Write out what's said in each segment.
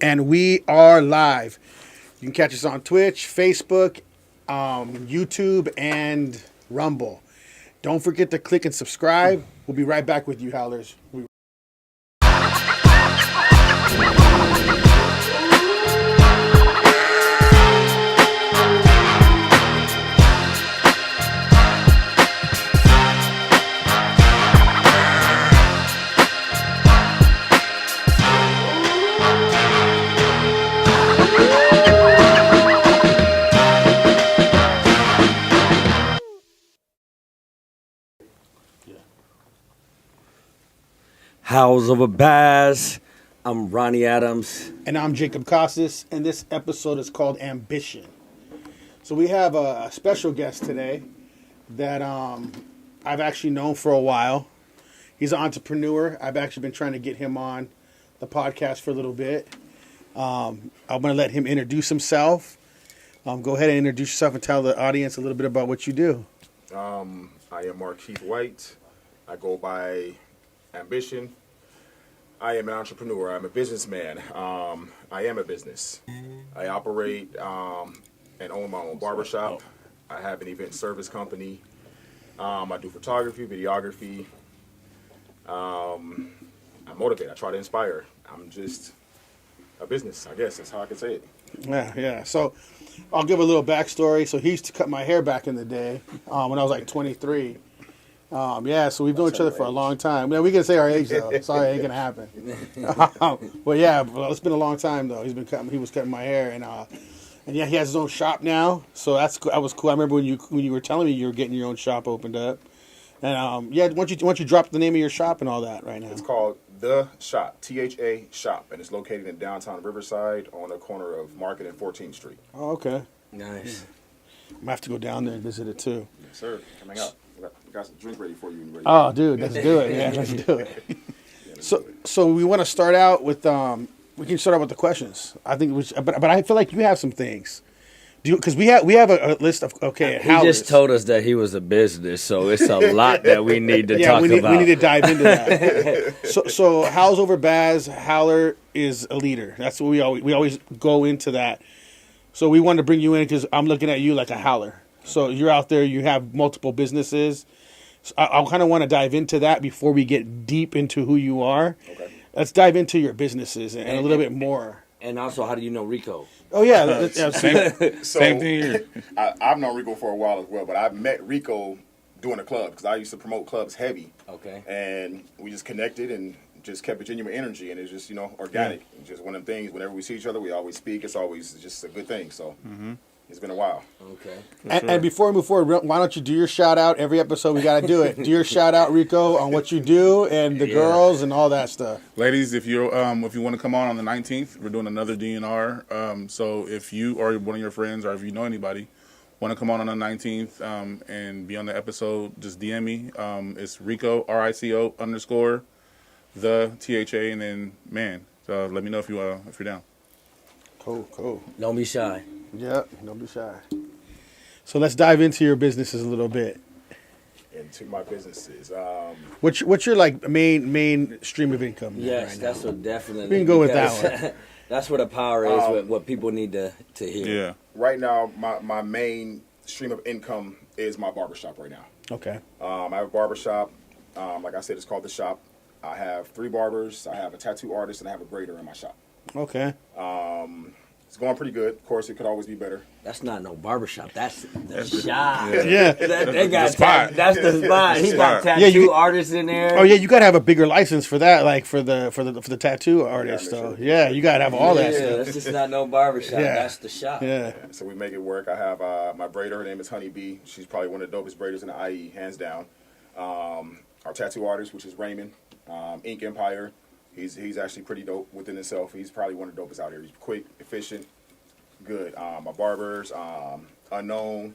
And we are live. You can catch us on Twitch, Facebook, YouTube, and Rumble. Don't forget to click and subscribe. We'll be right back with you, Howlers. House of a Bass. I'm Ronnie Adams. And I'm Jacob Costas, and this episode is called Ambition. So we have a special guest today that I've actually known for a while. He's an entrepreneur. I've actually been trying to get him on the podcast for a little bit. I'm going to let him introduce himself. Go ahead and introduce yourself and tell the audience a little bit about what you do. I am Markeith White. I go by Ambition. I am an entrepreneur. I'm a businessman. I am a business. I operate and own my own barbershop. I have an event service company. I do photography, videography. I motivate. I try to inspire. I'm just a business, I guess. That's how I can say it. Yeah. So I'll give a little backstory. So he used to cut my hair back in the day when I was like 23. So we've known each other for a long time. We can say our age though. Sorry, it ain't gonna happen. But yeah, it's been a long time though. He was cutting my hair, and he has his own shop now. So that was cool. I remember when you were telling me you were getting your own shop opened up. And why don't you drop the name of your shop and all that right now? It's called The Shop, THA Shop, and it's located in downtown Riverside on the corner of Market and 14th Street. Oh, okay. Nice. I'm gonna have to go down there and visit it too. Yes, sir. Coming up. We got some drink ready for you. Ready. Oh, dude, let's do it. Yeah, let's do it. So we want to start out with we can start out with the questions. I think, but I feel like you have some things. Because we have a list of He just told us that he was a business, so it's a lot that we need to talk about. We need to dive into that. so Howls Over Baz, Howler is a leader. That's what we always go into that. So we wanted to bring you in because I'm looking at you like a howler. So you're out there, you have multiple businesses. So I kind of want to dive into that before we get deep into who you are. Okay. Let's dive into your businesses and a little bit more. And also, how do you know Rico? Oh, yeah. Same thing here. I've known Rico for a while as well, but I met Rico doing a club because I used to promote clubs heavy. Okay. And we just connected and just kept a genuine energy, and it's just, organic. Yeah. It's just one of them things, whenever we see each other, we always speak. It's always just a good thing, so it's been a while. Okay. And before we move forward, why don't you do your shout-out? Every episode, we got to do it. Do your shout-out, Rico, on what you do and the girls and all that stuff. Ladies, if you want to come on the 19th, we're doing another DNR. So if you or one of your friends or if you know anybody want to come on the 19th and be on the episode, just DM me. It's Rico, RICO _ the THA, and then let me know if you're down. Cool. Don't be shy. Yeah, don't be shy. So let's dive into your businesses a little bit. Into my businesses. What's your main stream of income? Yes, right that's now? what definitely. We can go with that one. That's where the power is. What people need to hear. Yeah. Right now, my main stream of income is my barbershop right now. Okay. I have a barbershop. Like I said, it's called The Shop. I have 3 barbers. I have a tattoo artist, and I have a braider in my shop. Okay. It's going pretty good. Of course, it could always be better. That's not no barbershop. That's the shop. Yeah. They got the spot. That's the spot. He got tattoo artists in there. Oh yeah, you gotta have a bigger license for that, like for the tattoo artist. So yeah, you gotta have all that stuff. That's just not no barbershop. Yeah. That's the shop. Yeah. So we make it work. I have my braider. Her name is Honey Bee. She's probably one of the dopest braiders in the IE, hands down. Our tattoo artist, which is Raymond, Ink Empire. He's actually pretty dope within himself. He's probably one of the dopest out here. He's quick, efficient, good. My barbers, Unknown,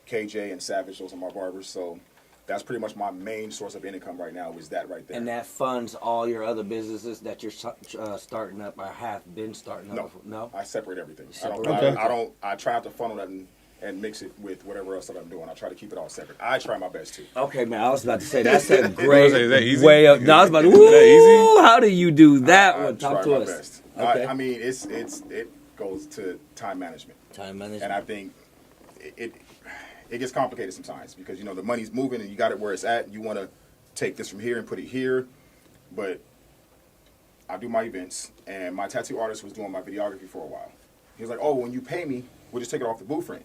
KJ, and Savage. Those are my barbers. So that's pretty much my main source of income right now. Is that right there? And that funds all your other businesses that you're starting up or have been starting up. No, I separate everything. Okay. I try not to funnel nothing and mix it with whatever else that I'm doing. I try to keep it all separate. I try my best to. Okay, man. I was about to say that's a great Is that easy? way up. No, I was about to. Is that Ooh, how do you do that I one? try Talk to my us. best. Okay. I mean, it goes to time management. Time management. And I think it gets complicated sometimes because, the money's moving and you got it where it's at. You want to take this from here and put it here. But I do my events, and my tattoo artist was doing my videography for a while. He was like, oh, when you pay me, we'll just take it off the booth frame.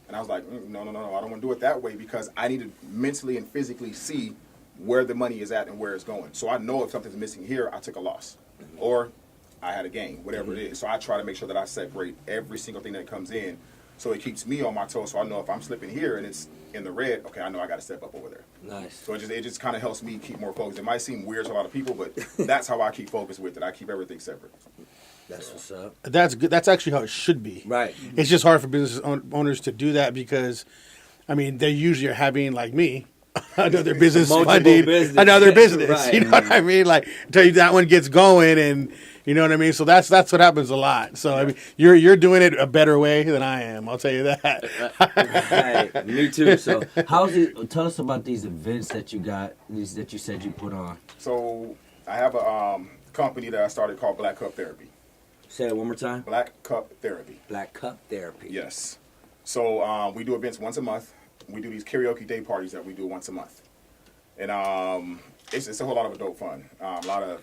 And I was like, no, I don't want to do it that way because I need to mentally and physically see where the money is at and where it's going. So I know if something's missing here, I took a loss. Or I had a gain, whatever it is. So I try to make sure that I separate every single thing that comes in so it keeps me on my toes. So I know if I'm slipping here and it's in the red, okay, I know I got to step up over there. Nice. So it just kind of helps me keep more focused. It might seem weird to a lot of people, but that's how I keep focused with it. I keep everything separate. That's what's up. That's good. That's actually how it should be. Right. It's just hard for business owners to do that because, I mean, they usually are having, like me, another business Multiple funding business. another business. Right. You know what I mean? Like, until that one gets going, and you know what I mean. So that's what happens a lot. So I mean, you're doing it a better way than I am. I'll tell you that. Right. Me too. So, how's it? Tell us about these events that you got. These that you said you put on. So I have a company that I started called Black Cup Therapy. Say it one more time. Black Cup Therapy. Black Cup Therapy. Yes. So we do events once a month. We do these karaoke day parties that we do once a month. And it's a whole lot of adult fun. A lot of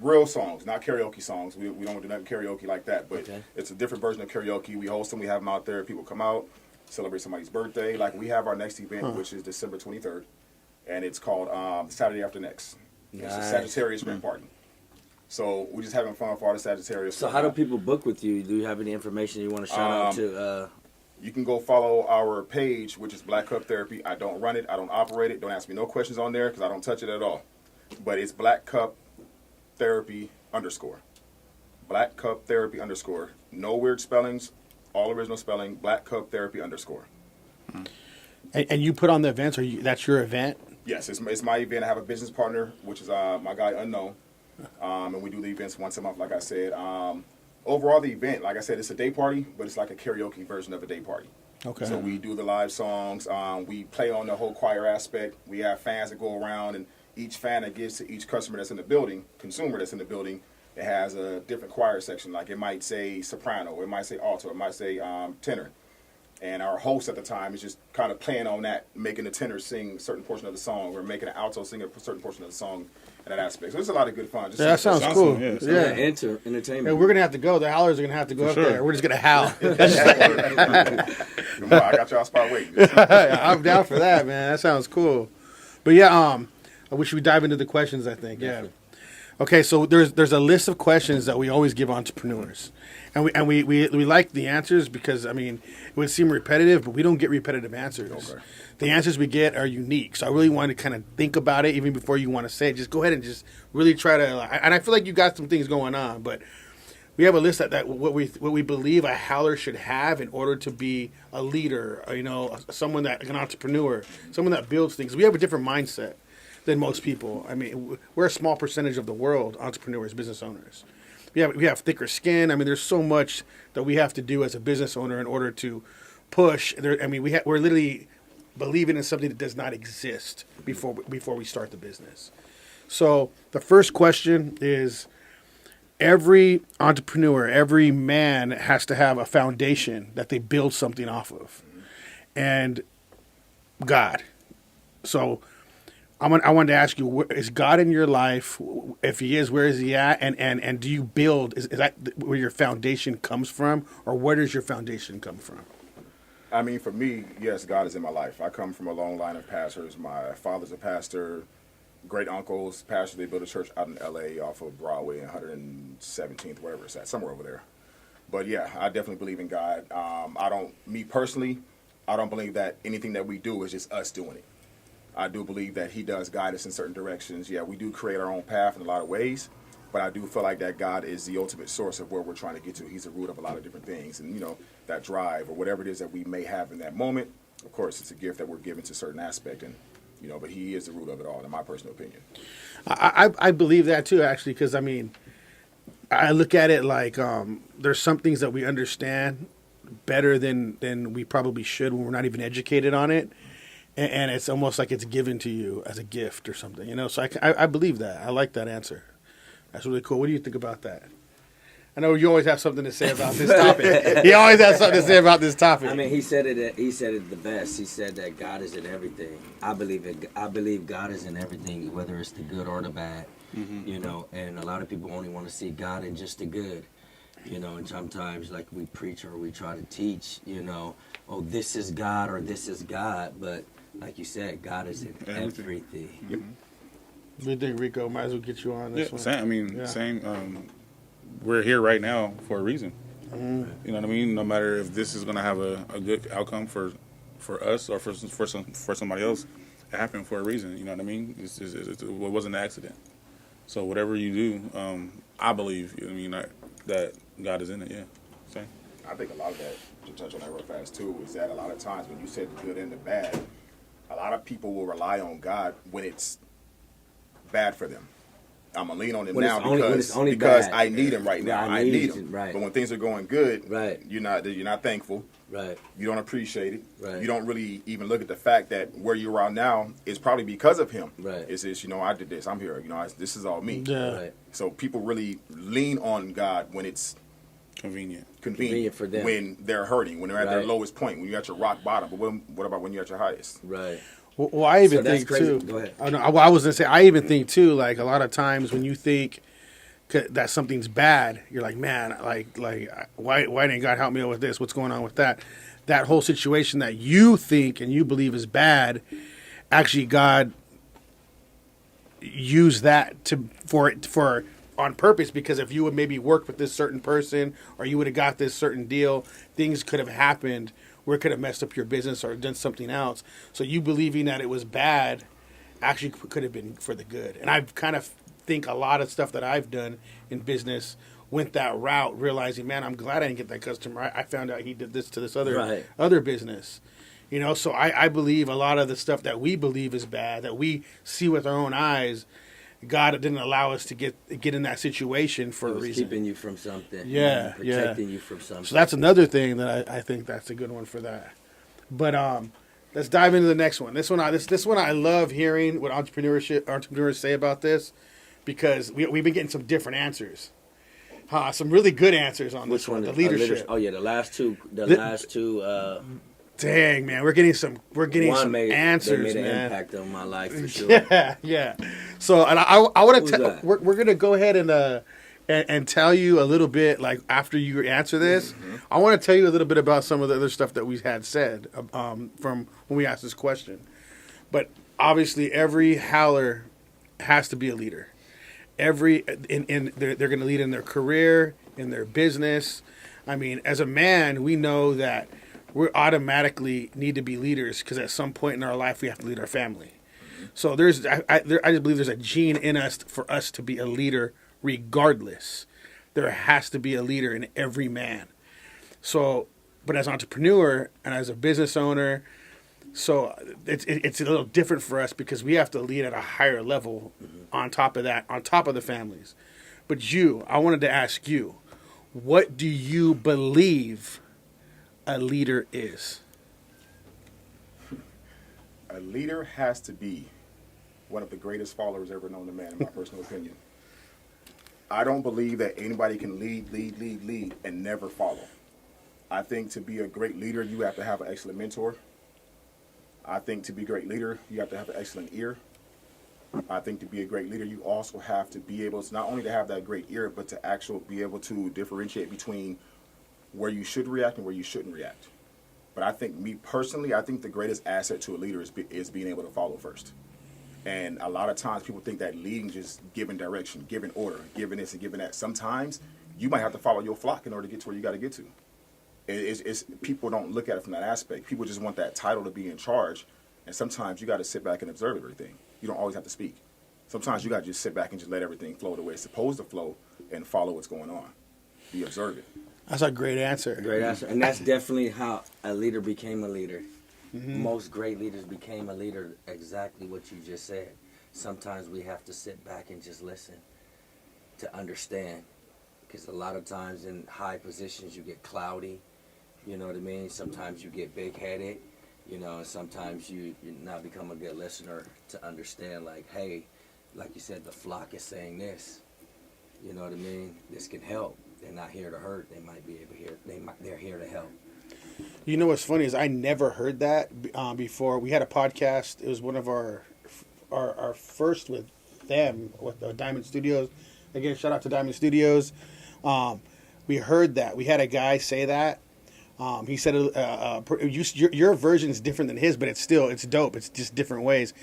real songs, not karaoke songs. We don't do nothing karaoke like that, but it's a different version of karaoke. We host them. We have them out there. People come out, celebrate somebody's birthday. Like we have our next event, which is December 23rd, and it's called Saturday After Next. It's a Sagittarius rent party. So we're just having fun for all the Sagittarius. So how do people book with you? Do you have any information you want to shout out to? You can go follow our page, which is Black Cup Therapy. I don't run it. I don't operate it. Don't ask me no questions on there because I don't touch it at all. But it's Black Cup Therapy _. Black Cup Therapy _. No weird spellings. All original spelling. Black Cup Therapy _. And you put on the events, or that's your event? Yes, it's my event. I have a business partner, which is my guy Unknown. And we do the events once a month, like I said. Overall, the event, like I said, it's a day party, but it's like a karaoke version of a day party. Okay. So we do the live songs. We play on the whole choir aspect. We have fans that go around, and each fan that gives to each customer that's in the building, consumer that's in the building, it has a different choir section. Like it might say soprano, it might say alto, it might say tenor. And our host at the time is just kind of playing on that, making the tenor sing a certain portion of the song, or making the alto sing a certain portion of the song in that aspect. So it's a lot of good fun. Just that sounds cool. Yeah. Entertainment. Yeah, we're gonna have to go. The howlers are gonna have to go up sure. there. We're just gonna howl. Come on, I got y'all spot waiting. I'm down for that, man. That sounds cool. But yeah, I wish we dive into the questions. I think, yeah. Okay, so there's a list of questions that we always give entrepreneurs, and we like the answers because I mean it would seem repetitive, but we don't get repetitive answers. Okay. The answers we get are unique, so I really want to kind of think about it even before you want to say it. Just go ahead and just really try to. And I feel like you got some things going on, but we have a list that what we believe a howler should have in order to be a leader, someone that an entrepreneur, someone that builds things. We have a different mindset than most people. I mean, we're a small percentage of the world, entrepreneurs, business owners. We have thicker skin. I mean, there's so much that we have to do as a business owner in order to push. We're literally believing in something that does not exist before we start the business. So the first question is, every entrepreneur, every man has to have a foundation that they build something off of, and God. So I wanted to ask you: is God in your life? If He is, where is He at? And do you build? Is that where your foundation comes from, or where does your foundation come from? I mean, for me, yes, God is in my life. I come from a long line of pastors. My father's a pastor. Great uncles, pastor. They built a church out in L.A. off of Broadway and 117th, wherever it's at, somewhere over there. But yeah, I definitely believe in God. Me personally, I don't believe that anything that we do is just us doing it. I do believe that He does guide us in certain directions. Yeah, we do create our own path in a lot of ways, but I do feel like that God is the ultimate source of where we're trying to get to. He's the root of a lot of different things, and that drive or whatever it is that we may have in that moment. Of course, it's a gift that we're given to a certain aspect, and but He is the root of it all, in my personal opinion. I believe that too, actually, because I mean, I look at it like there's some things that we understand better than we probably should when we're not even educated on it. And it's almost like it's given to you as a gift or something, you know? So I believe that. I like that answer. That's really cool. What do you think about that? I know you always have something to say about this topic. You always have something to say about this topic. I mean, he said it. He said it the best. He said that God is in everything. I believe it. I believe God is in everything, whether it's the good or the bad. You know, and a lot of people only want to see God in just the good. You know, and sometimes like we preach or we try to teach. You know, oh, this is God or this is God, but like you said, God is in everything. Yep. What do you think, Rico? Might as well get you on this one. Same. I mean, same. We're here right now for a reason. You know what I mean? No matter if this is going to have a good outcome for us or for somebody else, it happened for a reason. You know what I mean? It wasn't an accident. So whatever you do, I believe. You know what I mean that God is in it. Yeah. Same. I think a lot of that, to touch on that real fast too, is that a lot of times when you said the good and the bad, a lot of people will rely on God when it's bad for them. I'm gonna lean on him now because I need him right now. I need him. Right. But when things are going good, Right. you're not thankful. Right. You don't appreciate it. Right. You don't really even look at the fact that where you are now is probably because of him. Right. It's this, I did this. I'm here. This is all me. Yeah. Right. So people really lean on God when it's Convenient. convenient for them. when they're hurting, when they're at their Right. lowest point, when you're at your rock bottom. But what about when you're at your highest? Right. Well, I even So that's think crazy. too. Go ahead. Oh, no, I was gonna say I even think too. Like a lot of times when you think that something's bad, you're like, man, like why didn't God help me out with this? What's going on with that? That whole situation that you think and you believe is bad, actually God used that for on purpose, because if you would maybe worked with this certain person or you would have got this certain deal, things could have happened where it could have messed up your business or done something else. So you believing that it was bad actually could have been for the good. And I kind of think a lot of stuff that I've done in business went that route, realizing, man, I'm glad I didn't get that customer. I found out he did this to this other business. You know, so I believe a lot of the stuff that we believe is bad, that we see with our own eyes, God didn't allow us to get in that situation for a reason. Keeping you from something. Yeah, Protecting you from something. So that's another thing that I think that's a good one for that. But let's dive into the next one. This one I love hearing what entrepreneurs say about this, because we've been getting some different answers. Some really good answers on this one. The leadership. Oh yeah, the last two. Dang, man, we're getting some answers, they made an man. impact on my life for sure. Yeah. So, and I want to that? we're gonna go ahead and tell you a little bit, like after you answer this, I want to tell you a little bit about some of the other stuff that we had said from when we asked this question. But obviously, every howler has to be a leader. They're going to lead in their career, in their business. I mean, as a man, we know that we automatically need to be leaders because at some point in our life we have to lead our family. So I just believe there's a gene in us for us to be a leader regardless. There has to be a leader in every man. So, but as an entrepreneur and as a business owner, so it's a little different for us because we have to lead at a higher level on top of that, on top of the families. But I wanted to ask you, what do you believe a leader is? A leader has to be one of the greatest followers ever known to man, in my personal opinion. I don't believe that anybody can lead, and never follow. I think to be a great leader, you have to have an excellent mentor. I think to be a great leader, you have to have an excellent ear. I think to be a great leader, you also have to be able to not only to have that great ear, but to actually be able to differentiate between where you should react and where you shouldn't react. But I think, me personally, I think the greatest asset to a leader is being able to follow first. And a lot of times people think that leading just giving direction, giving order, giving this and giving that. Sometimes you might have to follow your flock in order to get to where you got to get to. It's people don't look at it from that aspect. People just want that title to be in charge. And sometimes you got to sit back and observe everything. You don't always have to speak. Sometimes you got to just sit back and just let everything flow the way it's supposed to flow and follow what's going on. Be observant. That's a great answer. Great answer. And that's definitely how a leader became a leader. Most great leaders became a leader, exactly what you just said. Sometimes we have to sit back and just listen to understand. Because a lot of times in high positions you get cloudy You know what I mean? Sometimes you get big-headed, you know, and sometimes you not become a good listener to understand, like, hey, like you said, the flock is saying this. You know what I mean? This can help. They're not here to hurt. They might be able to hear. They're here to help. You know what's funny is I never heard that before. We had a podcast. It was one of our first with them, with Diamond Studios. Again, shout out to Diamond Studios. We heard that. We had a guy say that. He said your version is different than his, but it's dope. It's just different ways.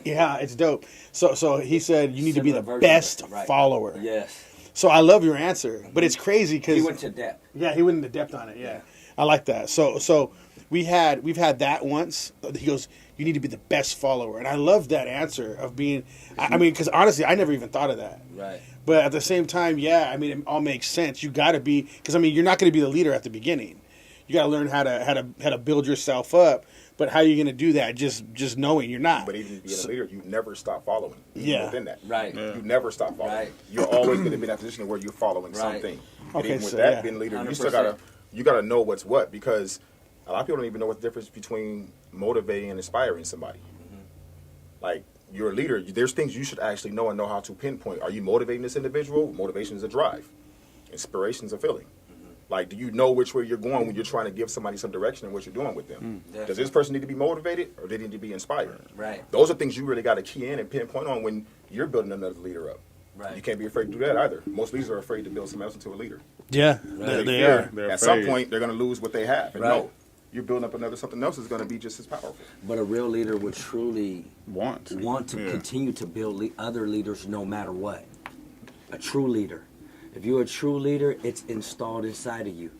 Yeah, it's dope. So he said you need to be the best follower. Yes. So I love your answer, but it's crazy because he went to depth. Yeah, he went into depth on it. Yeah. I like that. So we've had that once. He goes, you need to be the best follower, and I love that answer of being. I mean, because honestly, I never even thought of that. Right. But at the same time, yeah, I mean, it all makes sense. You got to be, because I mean, you're not going to be the leader at the beginning. You got to learn how to build yourself up. But how are you going to do that? Just knowing you're not. But even being a leader, you never stop following. Yeah. Within that. Right. Yeah. You never stop following. Right. You're always going to be in that position where you're following something. And Okay, even with so, that, yeah. being a leader, 100%. you still gotta know what's what, because a lot of people don't even know what the difference between motivating and inspiring somebody. Like, you're a leader. There's things you should actually know and know how to pinpoint. Are you motivating this individual? Motivation is a drive. Inspiration is a feeling. Like, do you know which way you're going when you're trying to give somebody some direction in what you're doing with them? Does this person need to be motivated, or they need to be inspired? Right. Those are things you really got to key in and pinpoint on when you're building another leader up. Right. You can't be afraid to do that either. Most leaders are afraid to build someone else into a leader. Yeah, Right. they are. They're At some afraid. point, they're going to lose what they have. And Right. no, you're building up something else is going to be just as powerful. But a real leader would truly Want to Yeah. continue to build other leaders no matter what. A true leader. If you're a true leader, it's installed inside of you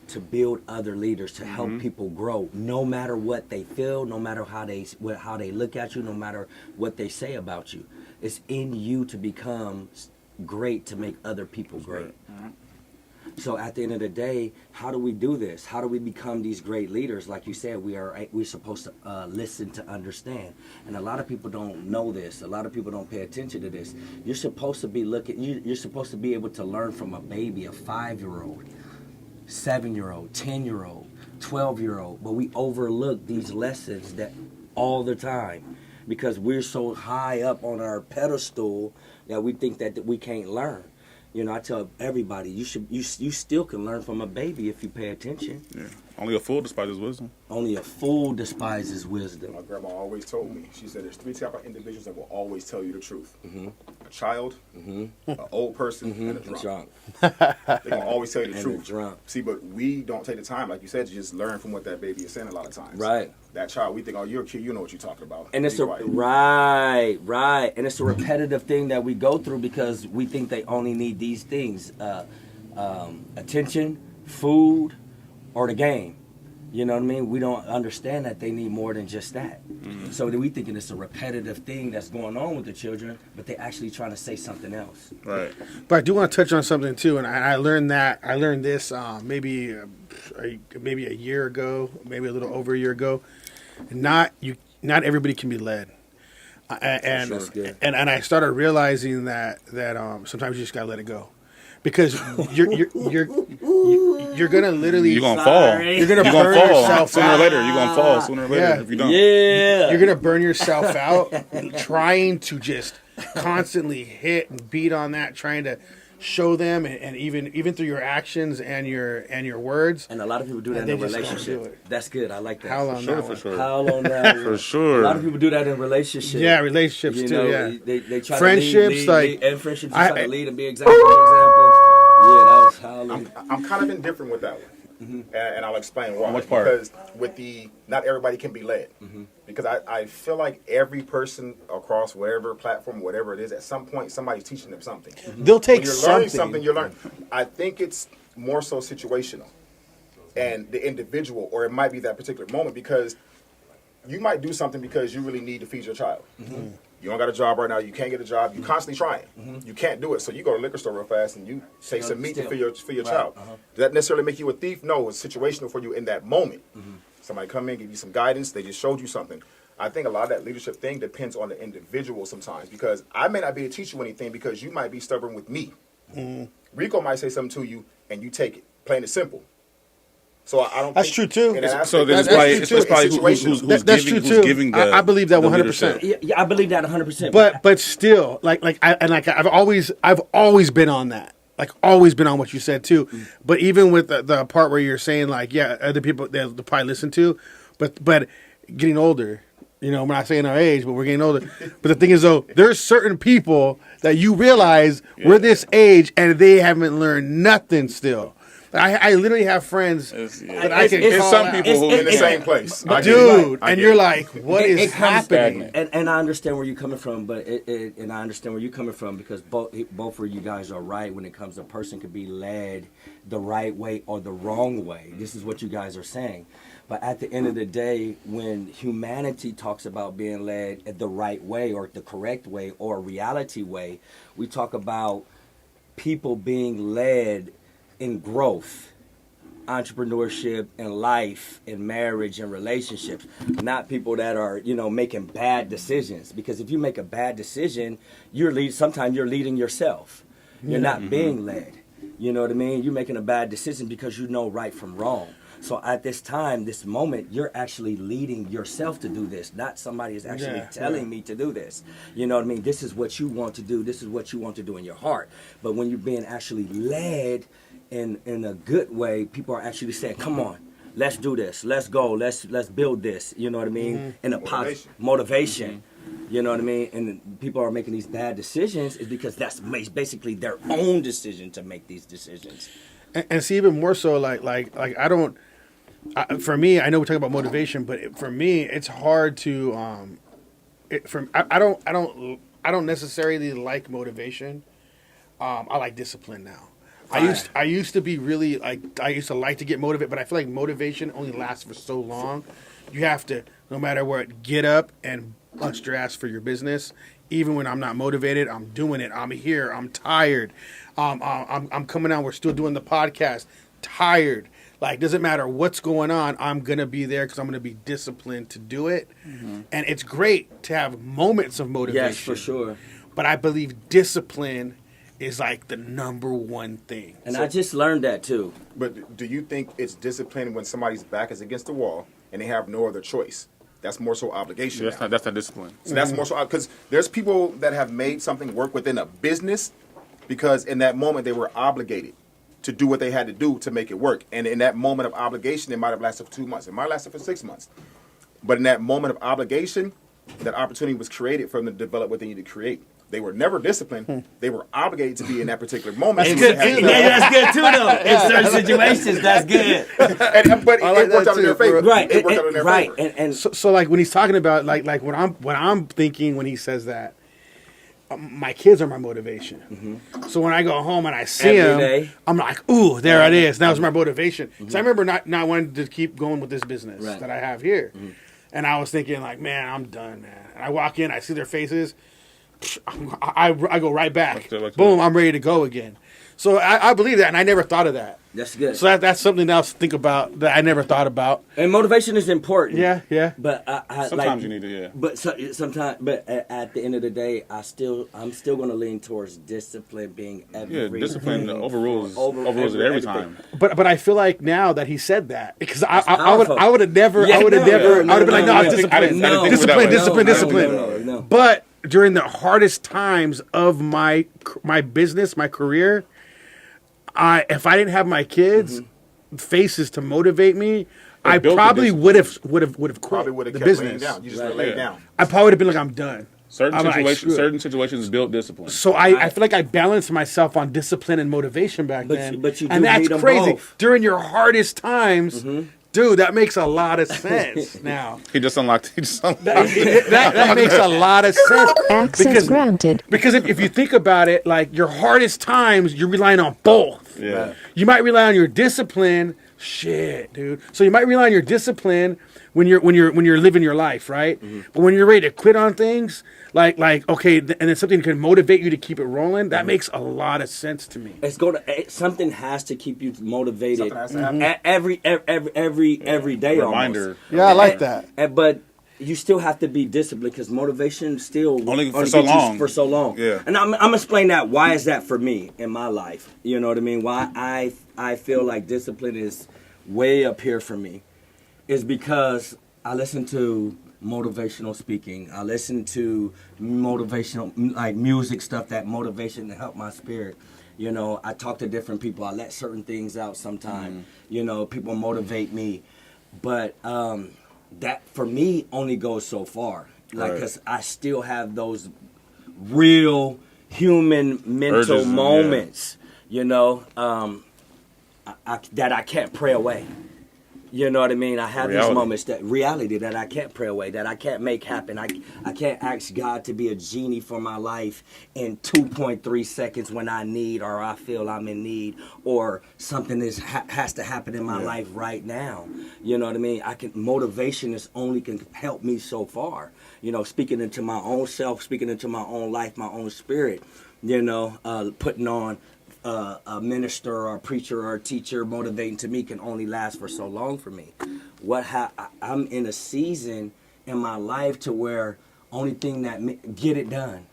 to build other leaders, to help people grow, no matter what they feel, no matter how they look at you, no matter what they say about you. It's in you to become great, to make other people great. So at the end of the day, how do we do this? How do we become these great leaders? Like you said, we're supposed to listen to understand. And a lot of people don't know this. A lot of people don't pay attention to this. You're supposed to be you're supposed to be able to learn from a baby, a 5-year-old, 7-year-old, 10-year-old, 12-year-old. But we overlook these lessons that all the time because we're so high up on our pedestal that we think that we can't learn. You know, I tell everybody, you still can learn from a baby if you pay attention. Yeah. Only a fool despises wisdom. Only a fool despises wisdom. My grandma always told me, she said there's 3 types of individuals that will always tell you the truth. A child, an old person, and a drunk. They're going to always tell you the And truth. a drunk. See, but we don't take the time, like you said, to just learn from what that baby is saying a lot of times. Right. That child, we think, oh, you're a kid, you know what you're talking about. And it's Be a quiet. right, and it's a repetitive thing that we go through because we think they only need these things: attention, food, or the game. You know what I mean? We don't understand that they need more than just that. So we thinking it's a repetitive thing that's going on with the children, but they're actually trying to say something else. Right. But I do want to touch on something too, and I learned this maybe a year ago, maybe a little over a year ago. Not everybody can be led, and That's good. and I started realizing that sometimes you just gotta let it go, because you're gonna literally You're gonna fall. You're gonna You're burn gonna fall yourself sooner or out. later. You're gonna fall sooner or later Yeah. if you don't. Yeah. You're gonna burn yourself out trying to just constantly hit and beat on that, trying to show them, and even through your actions and your words. And a lot of people do that And in a they just don't do relationship. it. That's good. I like that. Howl on Sure, that for one. sure. Howl on that. For sure. A lot of people do that in relationships. Yeah, relationships You too. know, Yeah, they try Friendships, to like, and friendships, you I- try to lead and be example. Yeah, that was howling. I'm kind of indifferent with that one. And I'll explain why. On which part? Because not everybody can be led. Because I feel like every person across whatever platform, whatever it is, at some point somebody's teaching them something. they'll take When you're learning something. something, you're learning. I think it's more so situational and the individual, or it might be that particular moment, because you might do something because you really need to feed your child. You don't got a job right now. You can't get a job. You're constantly trying. You can't do it. So you go to the liquor store real fast and you take some meat to feed your Right. child. Does that necessarily make you a thief? No, it's situational for you in that moment. Somebody come in, give you some guidance. They just showed you something. I think a lot of that leadership thing depends on the individual sometimes, because I may not be able to teach you anything because you might be stubborn with me. Rico might say something to you and you take it, plain and simple. So I don't. That's think, true, too. in that aspect, So then it's That's probably, true, it's too. probably who's That's giving, true, who's too. giving the I believe that the 100%. leadership. Yeah, I believe that 100%. But still, I've always been on that. Like always been on what you said too. But even with the part where you're saying like, yeah, other people they'll probably listen to, but getting older, you know, we're not saying our age, but we're getting older. But the thing is though, there's certain people that you realize we're this age and they haven't learned nothing still. I literally have friends that I can it's call some out. people who in the same place. I get it. Dude, I and get you're it. like, what is It comes happening? And I understand where you're coming from, but and I understand where you're coming from because both of you guys are right when it comes to a person could be led the right way or the wrong way. This is what you guys are saying. But at the end of the day, when humanity talks about being led the right way or the correct way or a reality way, we talk about people being led in growth, entrepreneurship, and life, and marriage, and relationships. Not people that are, you know, making bad decisions. Because if you make a bad decision, sometimes you're leading yourself. You're not being led. You know what I mean? You're making a bad decision because you know right from wrong. So at this time, this moment, you're actually leading yourself to do this. Not somebody is actually telling me to do this. You know what I mean? This is what you want to do. This is what you want to do in your heart. But when you're being actually led in a good way, people are actually saying, come on, let's do this. Let's go. Let's build this. You know what I mean? In a positive motivation. You know what I mean? And people are making these bad decisions is because that's basically their own decision to make these decisions. And see, even more so, like I don't. For me, I know we're talking about motivation, but for me, it's hard to. I don't necessarily like motivation. I like discipline now. I used to be really like I used to like to get motivated, but I feel like motivation only lasts for so long. You have to, no matter what, get up and bust your ass for your business. Even when I'm not motivated, I'm doing it. I'm here. I'm tired. I'm coming out. We're still doing the podcast. Tired. Like, doesn't matter what's going on. I'm gonna be there because I'm gonna be disciplined to do it. And it's great to have moments of motivation. Yes, for sure. But I believe discipline is like the number one thing. And I just learned that too. But do you think it's discipline when somebody's back is against the wall and they have no other choice? That's more so obligation. That's not discipline. So that's more so because there's people that have made something work within a business because in that moment they were obligated to do what they had to do to make it work. And in that moment of obligation, it might have lasted for 2 months. It might have lasted for 6 months. But in that moment of obligation, that opportunity was created for them to develop what they needed to create. They were never disciplined. They were obligated to be in that particular moment. It's good. That's good too, though. In certain situations, that's good. But I like it worked that out in their too, favor. bro. Right. It worked out in their Right. favor. And So like when he's talking about like what I'm thinking when he says that, my kids are my motivation. So when I go home and I see Every them, day. I'm like, ooh, there it is. That was my motivation. So I remember not wanting to keep going with this business Right. that I have here, and I was thinking like, man, I'm done, man. And I walk in, I see their faces, I go right back. Boom, I'm ready to go again. So I believe that, and I never thought of that. that's good. So that's something else to think about that I never thought about. And motivation is important. Yeah. But I Sometimes like, you need to, yeah. But sometimes, but at the end of the day, I'm still going to lean towards discipline being every. Yeah, discipline overrules Overrules it every everything. time. But I feel like now that he said that, because I powerful. would have never Yeah, I would have no, been like, no, it's I didn't think discipline, of it that way. discipline. No. But during the hardest times of my business, my career, if I didn't have my kids' faces to motivate me, I built the probably would discipline. have quit Probably would have the kept laying business. down. You just laid down. I probably would have been like, I'm done. Certain I'm like, screw it. situations build discipline. So I feel like I balanced myself on discipline and motivation back then. but you do and that's need 'em crazy. both. During your hardest times, dude, that makes a lot of sense now. He just unlocked. That makes a lot of sense. Access granted. Because if you think about it, like your hardest times, you're relying on both. Yeah. You might rely on your discipline. Shit, dude. So you might rely on your discipline when you're living your life, right? But when you're ready to quit on things, like okay, and then something can motivate you to keep it rolling. That makes a lot of sense to me. It's something has to keep you motivated Something has to happen. every day. Reminder. Almost. Yeah, I like that. But you still have to be disciplined because motivation still Only for gonna so get you long. For so long. Yeah. And I'm gonna explain that. Why is that for me in my life? You know what I mean? Why I feel like discipline is way up here for me is because I listen to motivational speaking. I listen to motivational, like music stuff, that motivation to help my spirit. You know, I talk to different people. I let certain things out sometimes. You know, people motivate me. But that, for me, only goes so far. Like, because I still have those real human mental Urges, moments, you know, that I can't pray away. You know what I mean? I have these moments, that reality that I can't pray away, that I can't make happen. I can't ask God to be a genie for my life in 2.3 seconds when I need, or I feel I'm in need, or something has to happen in my life right now. You know what I mean? Motivation only can help me so far. You know, speaking into my own self, speaking into my own life, my own spirit. You know, putting on a minister or a preacher or a teacher motivating to me can only last for so long for me. I'm in a season in my life to where only thing that get it done,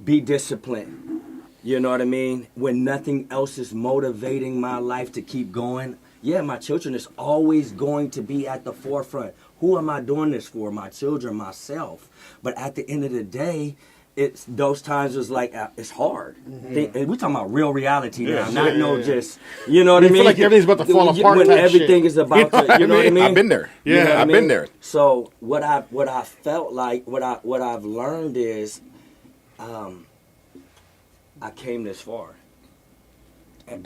be disciplined. You know what I mean? When nothing else is motivating my life to keep going. Yeah, my children is always going to be at the forefront. Who am I doing this for? My children, myself. But at the end of the day, it's those times was like it's hard. And we're talking about real reality now, not just you know what I mean. Feel like everything's about to fall apart. When everything is about to, you know what I mean. I've been there. Yeah, you know I've been there. So what I felt like, what I've learned is, I came this far. And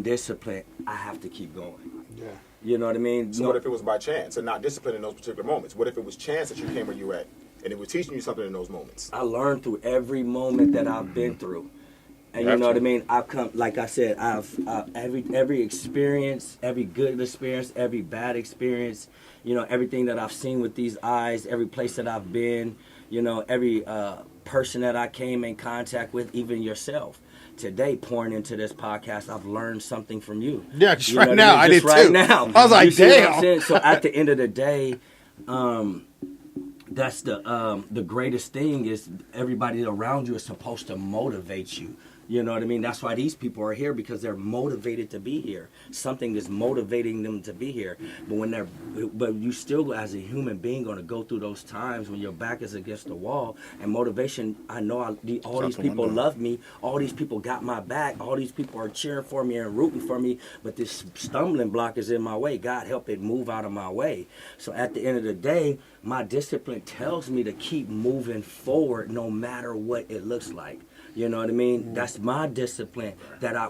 discipline, I have to keep going. Yeah. You know what I mean? So what if it was by chance and not discipline in those particular moments? What if it was chance that you came where you at? And it was teaching you something in those moments. I learned through every moment that I've been through, and you know what I mean. I've come, like I said, I've every experience, every good experience, every bad experience. You know, everything that I've seen with these eyes, every place that I've been. You know, every person that I came in contact with, even yourself. Today, pouring into this podcast, I've learned something from you. Yeah, just you right now, I did right too. Now, I was like, damn. So at the end of the day. That's the greatest thing is everybody around you is supposed to motivate you. You know what I mean? That's why these people are here, because they're motivated to be here. Something is motivating them to be here. But you still, as a human being, going to go through those times when your back is against the wall. And motivation, I know all these people love me. All these people got my back. All these people are cheering for me and rooting for me. But this stumbling block is in my way. God help it move out of my way. So at the end of the day, my discipline tells me to keep moving forward no matter what it looks like. You know what I mean? That's my discipline,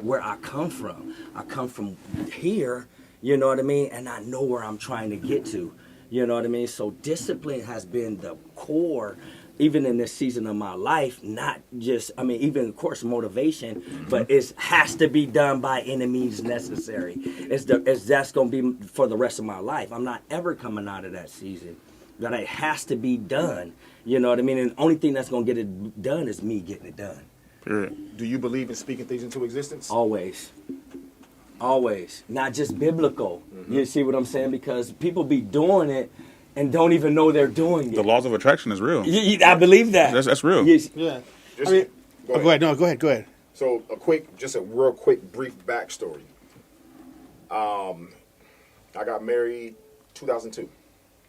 where I come from. I come from here, you know what I mean? And I know where I'm trying to get to. You know what I mean? So discipline has been the core, even in this season of my life, not just, I mean, even of course motivation, but it has to be done by any means necessary. That's going to be for the rest of my life. I'm not ever coming out of that season. That it has to be done. You know what I mean? And the only thing that's going to get it done is me getting it done. Period. Do you believe in speaking things into existence? Always. Always. Not just biblical. You see what I'm saying? Because people be doing it and don't even know they're doing it. The laws of attraction is real. I believe that. That's real. Yeah. Just, I mean, go ahead. go ahead. No, go ahead. So a real quick, brief backstory. I got married 2002,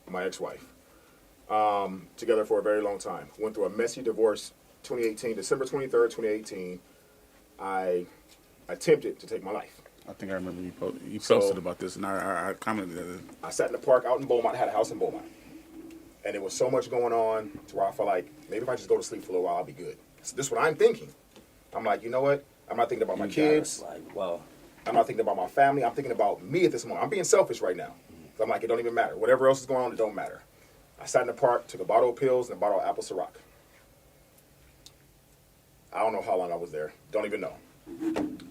my ex-wife. Together for a very long time. Went through a messy divorce. 2018, December 23rd, 2018. I attempted to take my life. I think I remember you posted about this, and I commented that. I sat in the park out in Beaumont. I had a house in Beaumont, and there was so much going on to where I felt like maybe if I just go to sleep for a little while, I'll be good. So this is what I'm thinking. I'm like, you know what? I'm not thinking about my kids. I'm not thinking about my family. I'm thinking about me at this moment. I'm being selfish right now. So I'm like, it don't even matter. Whatever else is going on, it don't matter. I sat in the park, took a bottle of pills and a bottle of apple Ciroc. I don't know how long I was there. Don't even know.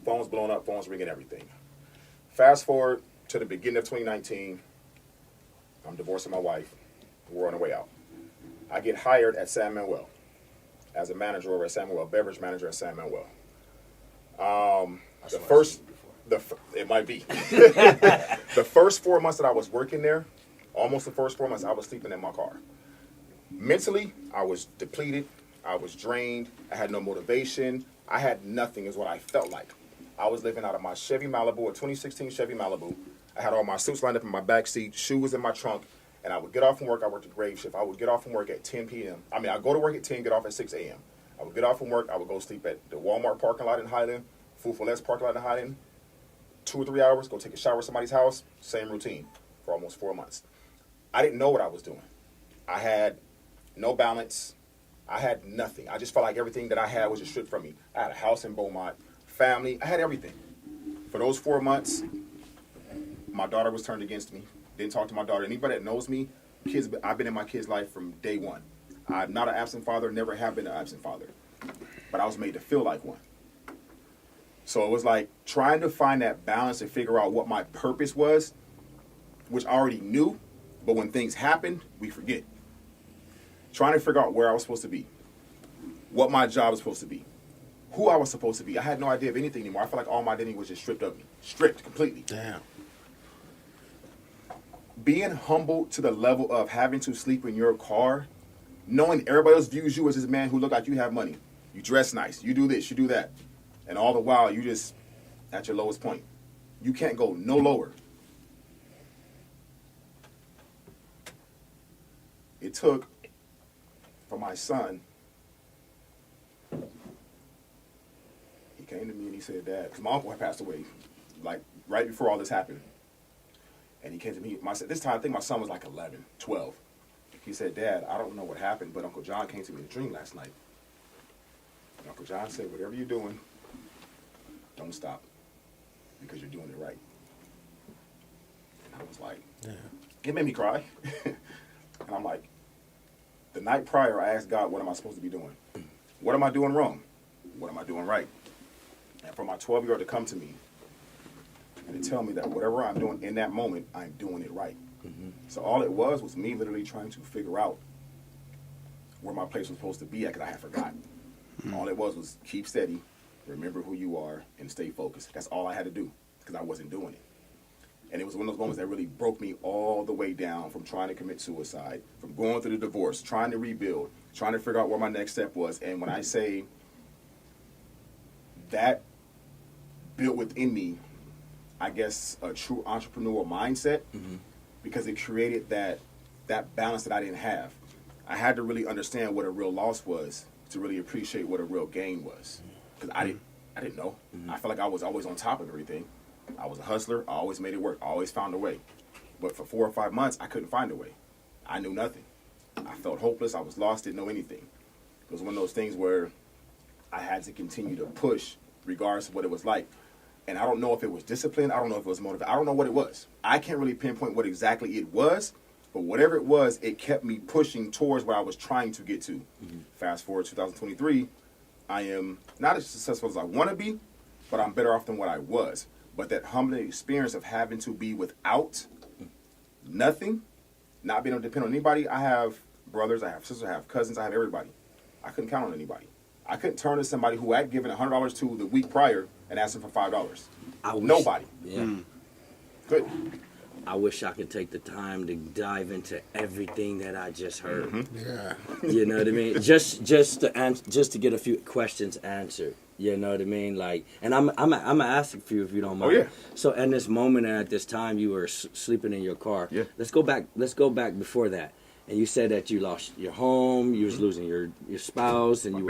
Phone's blowing up, phone's ringing, everything. Fast forward to the beginning of 2019. I'm divorcing my wife. We're on the way out. I get hired at San Manuel as a manager over at San Manuel, beverage manager at San Manuel. It might be. The first 4 months that I was working there, almost the first 4 months, I was sleeping in my car. Mentally, I was depleted. I was drained. I had no motivation. I had nothing is what I felt like. I was living out of my Chevy Malibu, a 2016 Chevy Malibu. I had all my suits lined up in my back seat, shoes in my trunk, and I would get off from work. I worked a grave shift. I would get off from work at 10 p.m. I mean, I'd go to work at 10, get off at 6 a.m. I would get off from work. I would go sleep at the Walmart parking lot in Highland, Food for Less parking lot in Highland, 2 or 3 hours, go take a shower at somebody's house, same routine for almost 4 months. I didn't know what I was doing. I had no balance. I had nothing. I just felt like everything that I had was just stripped from me. I had a house in Beaumont, family. I had everything. For those 4 months, my daughter was turned against me. Didn't talk to my daughter. Anybody that knows me, I've been in my kid's life from day one. I'm not an absent father, never have been an absent father. But I was made to feel like one. So it was like trying to find that balance and figure out what my purpose was, which I already knew, but when things happen, we forget. Trying to figure out where I was supposed to be, what my job was supposed to be, who I was supposed to be. I had no idea of anything anymore. I felt like all my identity was just stripped of me. Stripped completely. Damn. Being humbled to the level of having to sleep in your car, knowing everybody else views you as this man who look like you have money. You dress nice. You do this. You do that. And all the while, you just at your lowest point. You can't go no lower. It took for my son. He came to me and he said, Dad, because my uncle had passed away, like right before all this happened. And he came to me, this time I think my son was like 11, 12. He said, Dad, I don't know what happened, but Uncle John came to me in a dream last night. And Uncle John said, whatever you're doing, don't stop, because you're doing it right. And I was like, yeah. It made me cry. And I'm like, the night prior, I asked God, what am I supposed to be doing? What am I doing wrong? What am I doing right? And for my 12-year-old to come to me and to tell me that whatever I'm doing in that moment, I'm doing it right. Mm-hmm. So all it was me literally trying to figure out where my place was supposed to be at, because I had forgotten. Mm-hmm. All it was keep steady, remember who you are, and stay focused. That's all I had to do, because I wasn't doing it. And it was one of those moments that really broke me all the way down, from trying to commit suicide, from going through the divorce, trying to rebuild, trying to figure out where my next step was. And when I say that built within me, I guess, a true entrepreneurial mindset, mm-hmm. because it created that balance that I didn't have. I had to really understand what a real loss was to really appreciate what a real gain was. Because I didn't know. Mm-hmm. I felt like I was always on top of everything. I was a hustler. I always made it work. I always found a way. But for 4 or 5 months, I couldn't find a way. I knew nothing. I felt hopeless. I was lost. Didn't know anything. It was one of those things where I had to continue to push regardless of what it was like. And I don't know if it was discipline. I don't know if it was motivation. I don't know what it was. I can't really pinpoint what exactly it was. But whatever it was, it kept me pushing towards what I was trying to get to. Mm-hmm. Fast forward 2023, I am not as successful as I want to be, but I'm better off than what I was. But that humbling experience of having to be without nothing, not being able to depend on anybody. I have brothers, I have sisters, I have cousins, I have everybody. I couldn't count on anybody. I couldn't turn to somebody who I'd given $100 to the week prior and ask them for $5. Nobody. Yeah. Mm. Good. I wish I could take the time to dive into everything that I just heard. Mm-hmm. Yeah. You know what I mean? Just to get a few questions answered. You know what I mean? Like, and I'm gonna ask a few if you don't mind. Oh yeah. So, in this moment and at this time, you were sleeping in your car. Yeah. Let's go back before that. And you said that you lost your home, you was losing your spouse, and your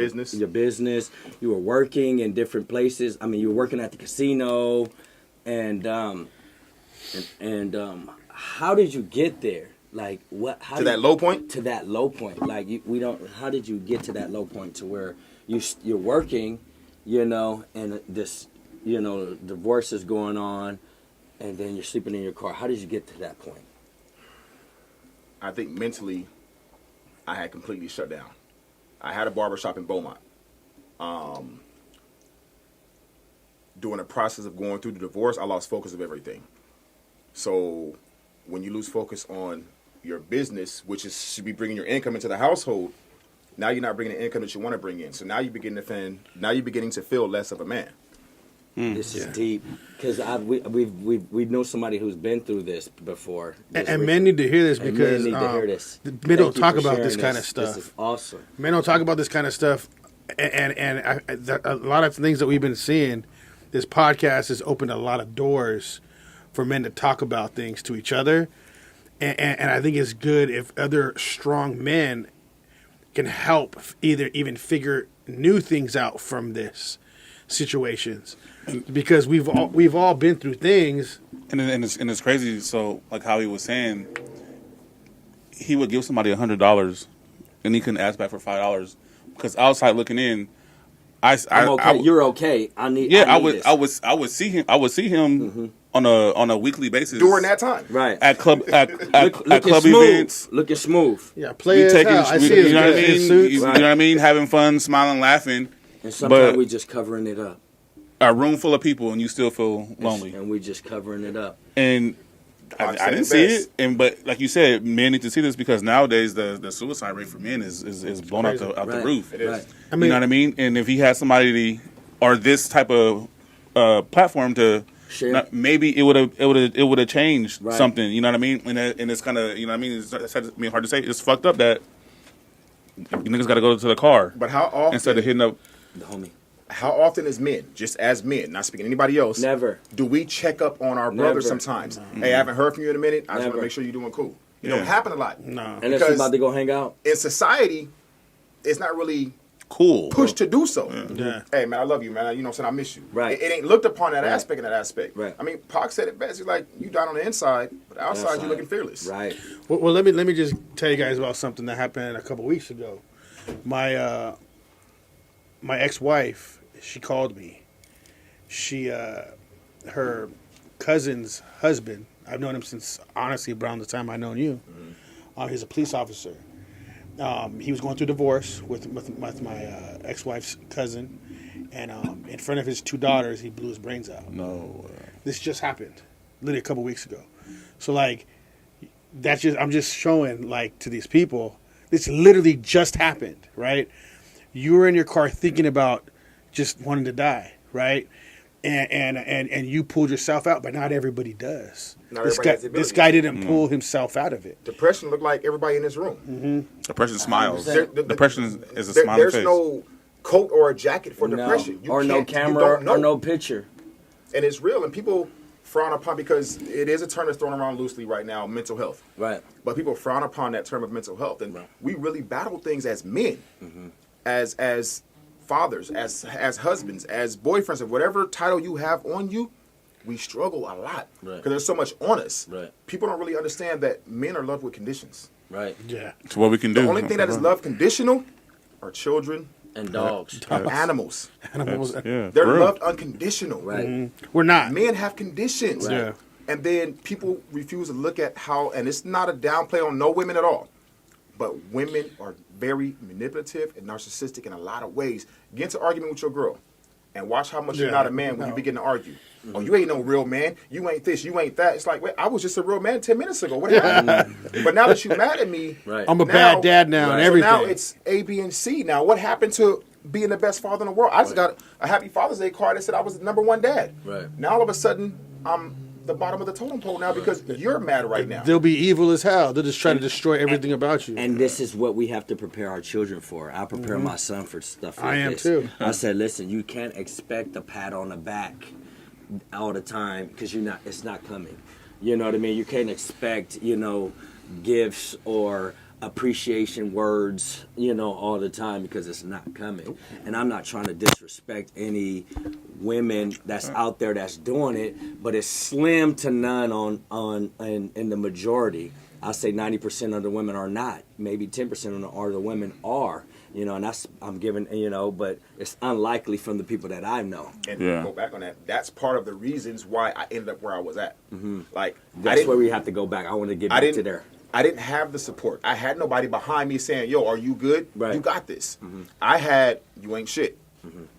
business. You were working in different places. I mean, you were working at the casino, and how did you get there? Like, what? How that low point? To that low point. Like, how did you get to that low point to where you're working, you know, and this, you know, divorce is going on, and then you're sleeping in your car? How did you get to that point? I think mentally, I had completely shut down. I had a barbershop in Beaumont. During the process of going through the divorce, I lost focus of everything. So when you lose focus on your business, which should be bringing your income into the household, now you're not bringing the income that you want to bring in. So now you're beginning to feel less of a man. This is deep, because we know somebody who's been through this before. And men need to hear this, because men don't talk about this kind of stuff. This is awesome. Men don't talk about this kind of stuff, and a lot of things that we've been seeing this podcast has opened a lot of doors for men to talk about things to each other. And I think it's good if other strong men can help either even figure new things out from this situations, because we've all been through things. And it's crazy. So like how he was saying, he would give somebody $100 and he couldn't ask back for $5 because outside looking in, I'm okay. You're okay. I need this. I would see him on a weekly basis during that time, right? At club club events, looking smooth. Yeah, play as hell. I see you know what I mean. Suits. You know what I mean, having fun, smiling, laughing. And sometimes we just covering it up. A room full of people, and you still feel lonely. And we just covering it up. And I didn't see it. But like you said, men need to see this because nowadays the suicide rate for men is blown out the roof. It is. Right. I mean, you know what I mean? And if he has somebody or this type of platform to share, maybe it would have changed right. something. You know what I mean? And it's kind of, you know what I mean? It's hard to say. It's fucked up that niggas got to go to the car. But how often instead of hitting up the homie? How often as men, just as men, not speaking to anybody else, Never do we check up on our brothers sometimes? Hey, I haven't heard from you in a minute. I just want to make sure you're doing cool. It don't happen a lot. No. And if you're about to go hang out in society, it's not really cool pushed to do so. Yeah. Hey man, I love you, man. You know what I'm saying? I miss you. Right. It ain't looked upon that aspect in that aspect. Right. I mean, Pac said it best. He's like, you down on the inside, but outside you're looking fearless. right. Well, let me just tell you guys about something that happened a couple weeks ago. My ex-wife, she called me. She her cousin's husband. I've known him since honestly around the time I known you. He's a police officer. He was going through divorce with my ex-wife's cousin, and in front of his two daughters, he blew his brains out. no. This just happened, literally a couple weeks ago. So like, I'm just showing like to these people, this literally just happened, right? You were in your car thinking about just wanting to die, right? And you pulled yourself out, but not everybody does. This guy didn't pull himself out of it. Depression looked like everybody in this room. Depression smiles. 100%. Depression is a smiling face. There's no coat or a jacket for depression. No camera or no picture. And it's real, and people frown upon, because it is a term that's thrown around loosely right now, mental health. Right. But people frown upon that term of mental health, and we really battle things as men, as fathers, as husbands, as boyfriends, of whatever title you have on you. We struggle a lot because there's so much on us. Right. People don't really understand that men are loved with conditions. Right. Yeah. It's what we can do. The only thing that is love conditional are children And dogs. and animals. Animals. Yeah, They're for real. loved unconditional. Right. We're not. Men have conditions. Right. Yeah. And then people refuse to look at how, and it's not a downplay on no women at all, but women are very manipulative and narcissistic in a lot of ways. Get into argument with your girl and watch how much you're not a man when you begin to argue. Oh, you ain't no real man. You ain't this, you ain't that. It's like, wait, I was just a real man 10 minutes ago. What happened? But now that you're mad at me, I'm a bad dad now and everything. So now it's A, B, and C. Now, what happened to being the best father in the world? I just got a Happy Father's Day card that said I was the number one dad. Right. Now, all of a sudden, I'm the bottom of the totem pole now because you're mad right now. They'll be evil as hell. They'll just try to destroy everything about you. And this is what we have to prepare our children for. I prepare my son for stuff like this. I am too. I said, listen, you can't expect a pat on the back all the time because it's not coming. You know what I mean? You can't expect, gifts or appreciation words, all the time because it's not coming. And I'm not trying to disrespect any women that's out there that's doing it, but it's slim to none in the majority. I say 90% of the women are not. Maybe 10% of the women are. And that's I'm giving. But it's unlikely from the people that I know. And to go back on that, that's part of the reasons why I ended up where I was at. Like that's where we have to go back. I want to get back to there. I didn't have the support. I had nobody behind me saying, yo, are you good? Right. You got this. I had, you ain't shit.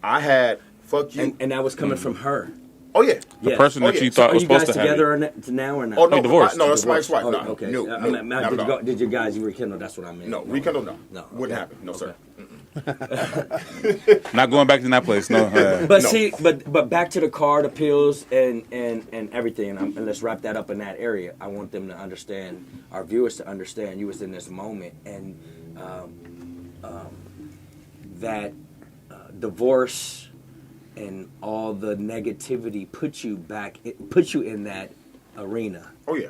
I had, fuck you. And that was coming from her. Oh, yeah. The person that you thought was supposed to have Are you guys together now or not? Oh, no. divorced. No, that's my ex-wife. Oh, No, okay. no, not at all. Did you guys rekindle? That's what I meant. No, rekindle, no. No. Wouldn't happen. No, sir. Not going back to that place. No. But see, but back to the card appeals and everything, and let's wrap that up in that area. I want them to understand, our viewers to understand, you was in this moment, and that divorce and all the negativity puts you in that arena. Oh yeah.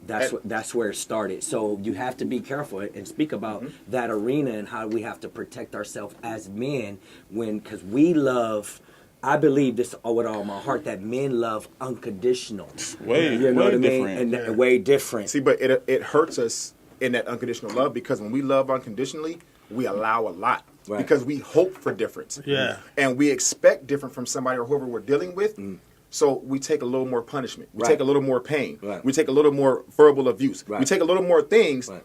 That's where it started. So you have to be careful and speak about that arena and how we have to protect ourselves as men because we love. I believe this with all my heart that men love unconditional. Way different. And way different. See, but it hurts us in that unconditional love because when we love unconditionally, we allow a lot. Right. Because we hope for difference. Yeah. And we expect different from somebody or whoever we're dealing with. So we take a little more punishment. We take a little more pain. Right. We take a little more verbal abuse. Right. We take a little more things Right.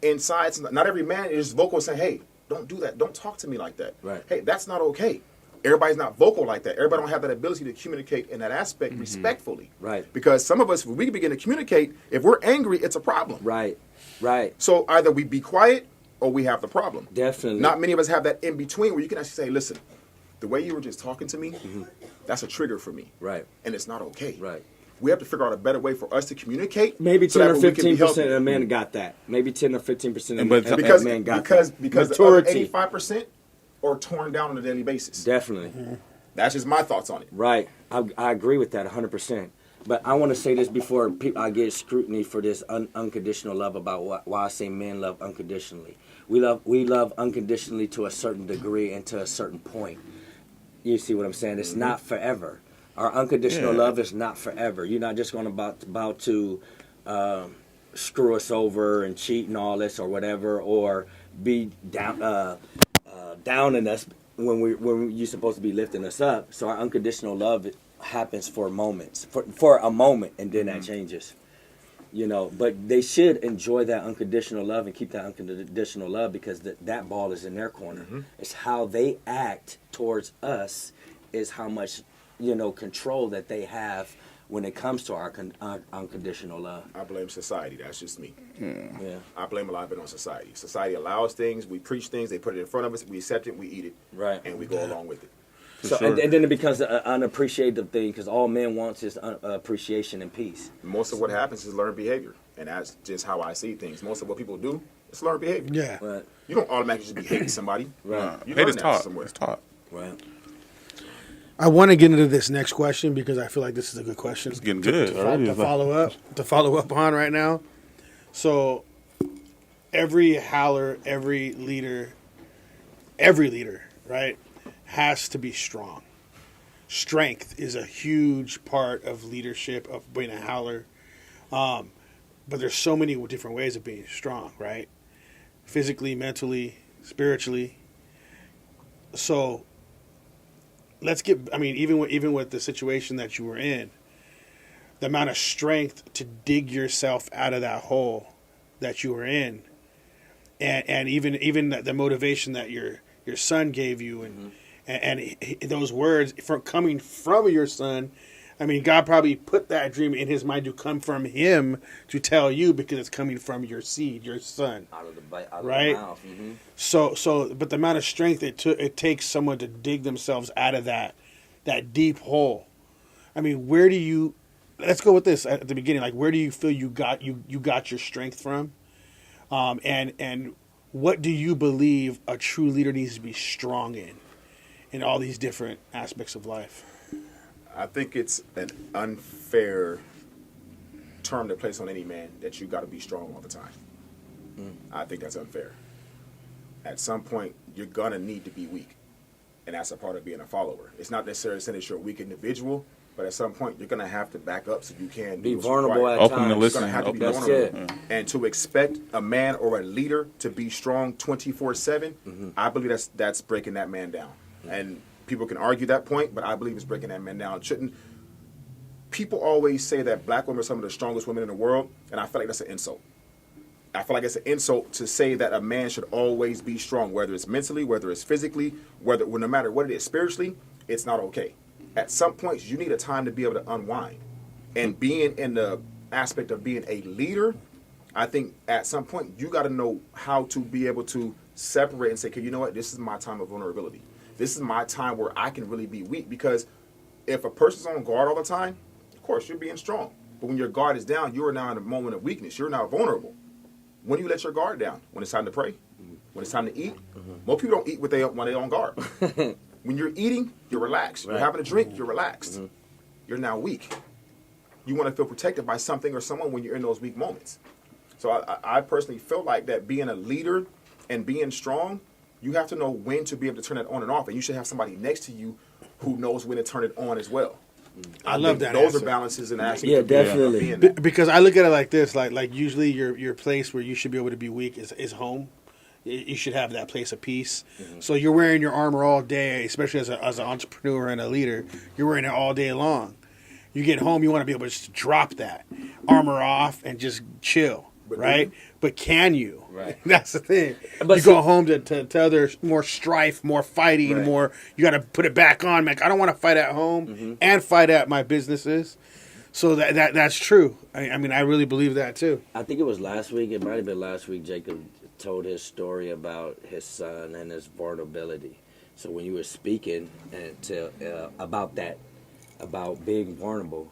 inside. Not every man is vocal saying, hey, don't do that. Don't talk to me like that. Right. Hey, that's not okay. Everybody's not vocal like that. Everybody don't have that ability to communicate in that aspect respectfully. Right. Because some of us, when we begin to communicate, if we're angry, it's a problem. Right. So either we be quiet or we have the problem. Definitely. Not many of us have that in between where you can actually say, listen, the way you were just talking to me, that's a trigger for me. Right. And it's not okay. Right. We have to figure out a better way for us to communicate. Maybe so 10 that or way we can be 15% healthy. of the men got that. Maybe 10 or 15% of But the because men got because that. because the Maturity. other 85% are torn down on a daily basis. Definitely. That's just my thoughts on it. Right. I agree with that 100%. But I want to say this before I get scrutiny for this unconditional love about why I say men love unconditionally. We love unconditionally to a certain degree and to a certain point. You see what I'm saying? It's not forever. Our unconditional love is not forever. You're not just going about to screw us over and cheat and all this or whatever, or be down in us when you're supposed to be lifting us up. So our unconditional love happens for moments, for a moment, and then that changes. But they should enjoy that unconditional love and keep that unconditional love because that ball is in their corner. It's how they act towards us is how much control that they have when it comes to our unconditional love. I blame society. That's just me. Yeah. I blame a lot of it on society. Society allows things. We preach things. They put it in front of us. We accept it. We eat it. Right. And we go along with it. So sure. and then it becomes an unappreciative thing because all men wants is appreciation and peace. Most of what happens is learned behavior. And that's just how I see things. Most of what people do is learned behavior. Yeah. Right. You don't automatically just be hating somebody. Right. You Hate learn is that taught. somewhere. It's taught. Right. I want to get into this next question because I feel like this is a good question. It's getting good. already. To follow up on right now. So every howler, every leader, right, has to be strong. Strength is a huge part of leadership, of being a howler. But there's so many different ways of being strong, right? Physically, mentally, spiritually. So even with the situation that you were in, the amount of strength to dig yourself out of that hole that you were in, and even the motivation that your son gave you, and those words coming from your son. I mean, God probably put that dream in his mind to come from him to tell you because it's coming from your seed, your son. Out of the Right? mouth. Mm-hmm. So, but the amount of strength it takes someone to dig themselves out of that deep hole. I mean, where do you? Let's go with this at the beginning. Like, where do you feel you got your strength from? And what do you believe a true leader needs to be strong in all these different aspects of life? I think it's an unfair term to place on any man that you got to be strong all the time. I think that's unfair. At some point, you're going to need to be weak. And that's a part of being a follower. It's not necessarily saying that you're a weak individual, but at some point, you're going to have to back up so you can Be do what's vulnerable required. at Open to times. You're listen. going to have to be That's vulnerable. it. And to expect a man or a leader to be strong 24/7, I believe that's breaking that man down. And people can argue that point, but I believe it's breaking that man down. People always say that black women are some of the strongest women in the world, and I feel like that's an insult. I feel like it's an insult to say that a man should always be strong, whether it's mentally, whether it's physically, no matter what it is spiritually, it's not okay. At some points, you need a time to be able to unwind. And being in the aspect of being a leader, I think at some point, you got to know how to be able to separate and say, okay, you know what, this is my time of vulnerability. This is my time where I can really be weak, because if a person's on guard all the time, of course, you're being strong. But when your guard is down, you are now in a moment of weakness. You're now vulnerable. When do you let your guard down? When it's time to pray? When it's time to eat? Most people don't eat when they're on guard. When When you're eating, you're relaxed. Right. You're having a drink, you're relaxed. Mm-hmm. You're now weak. You want to feel protected by something or someone when you're in those weak moments. So I personally feel like that being a leader and being strong, you have to know when to be able to turn it on and off, and you should have somebody next to you who knows when to turn it on as well. I love that Those answer. are balances and aspects. Yeah, of being definitely. that. Because I look at it like this, like usually your place where you should be able to be weak is home. You should have that place of peace. So you're wearing your armor all day, especially as an entrepreneur and a leader. You're wearing it all day long. You get home, you want to be able to just drop that armor off and just chill, right? But can you? Right. That's the thing. But you go home to other more strife, more fighting, Right. more. You got to put it back on. Like I don't want to fight at home and fight at my businesses. So that's true. I mean, I really believe that too. I think it was last week. It might have been last week. Jacob told his story about his son and his vulnerability. So when you were speaking about that, about being vulnerable,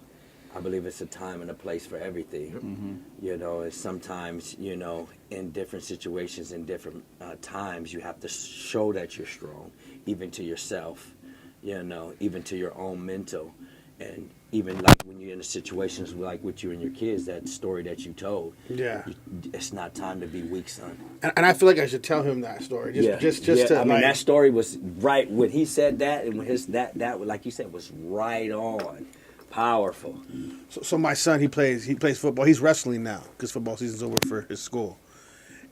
I believe it's a time and a place for everything. You know, and sometimes, you know, in different situations, in different times, you have to show that you're strong, even to yourself, you know, even to your own mental. And even like when you're in situations like with you and your kids, that story that you told, Yeah. it's not time to be weak, son. And I feel like I should tell him that story. Just to I mean, like, that story was right when he said that, and when that like you said was right on, powerful. So my son, he plays football. He's wrestling now because football season's over for his school.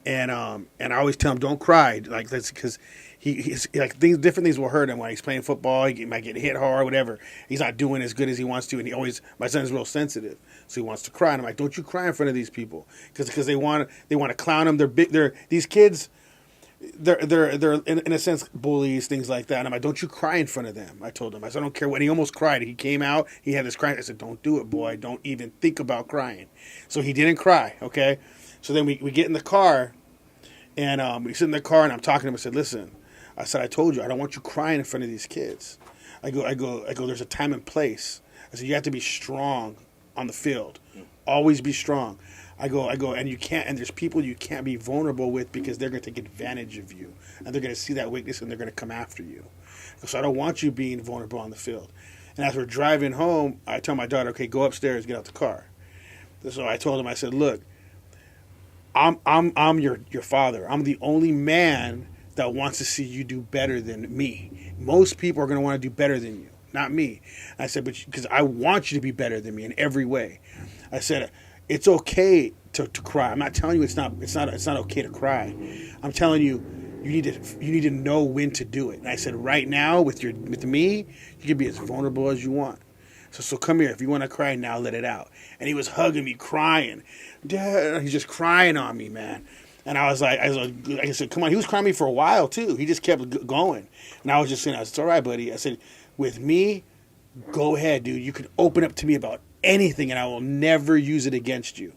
And I always tell him, don't cry, like that's because he's like different things will hurt him when he's playing football. He might get hit hard, whatever. He's not doing as good as he wants to, and my son's real sensitive, so he wants to cry. And I'm like, don't you cry in front of these people because they want to clown him. These kids. They're in a sense bullies, things like that. And I'm like, don't you cry in front of them. I told him. I said, I don't care what. And he almost cried. He came out. He had this crying. I said, don't do it, boy. Don't even think about crying. So he didn't cry. Okay. So then we get in the car, and we sit in the car, and I'm talking to him. I said, listen. I said, I told you, I don't want you crying in front of these kids. I go. There's a time and place. I said, you have to be strong on the field. Always be strong. I go, and you can't, and there's people you can't be vulnerable with because they're going to take advantage of you, and they're going to see that weakness, and they're going to come after you. So I don't want you being vulnerable on the field. And as we're driving home, I tell my daughter, okay, go upstairs, get out the car. So I told him, I said, look, I'm your father. I'm the only man that wants to see you do better than me. Most people are going to want to do better than you, not me. I said, but because I want you to be better than me in every way. I said, it's okay to cry. I'm not telling you it's not okay to cry. I'm telling you, you need to know when to do it. And I said, right now with me, you can be as vulnerable as you want. So come here. If you want to cry now, let it out. And he was hugging me, crying. Dad, he's just crying on me, man. And I said, come on. He was crying me for a while too. He just kept going. And I was just saying, it's all right, buddy. I said, with me, go ahead, dude. You can open up to me about anything, and I will never use it against you.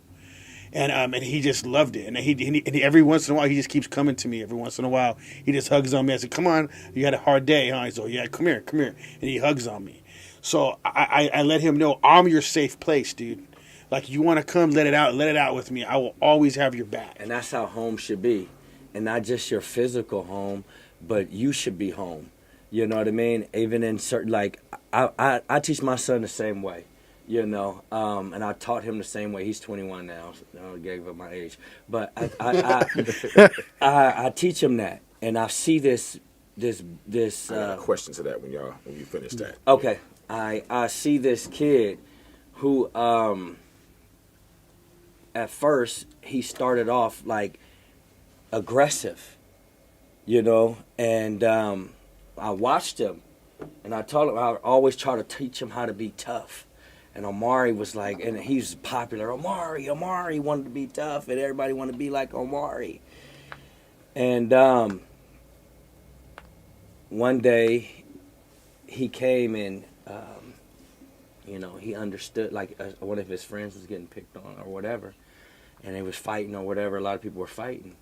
And he just loved it. And he every once in a while, he just keeps coming to me. Every once in a while, he just hugs on me. I said, come on, you had a hard day, huh? He said, yeah, come here. And he hugs on me. So I let him know I'm your safe place, dude. Like, you want to come, let it out with me. I will always have your back. And that's how home should be. And not just your physical home, but you should be home. You know what I mean? Even in certain, like, I teach my son the same way, you know, and I taught him the same way. He's 21 now. So I gave up my age. But I teach him that. And I see this. I got a question to that when you finish that. Okay. I see this kid who, at first, he started off, like, aggressive, you know, and I watched him, and I told him I always try to teach him how to be tough. And Omari was like, and he's popular. Omari wanted to be tough, and everybody wanted to be like Omari. And one day, he came and, you know, he understood, like, one of his friends was getting picked on or whatever, and they was fighting or whatever. A lot of people were fighting.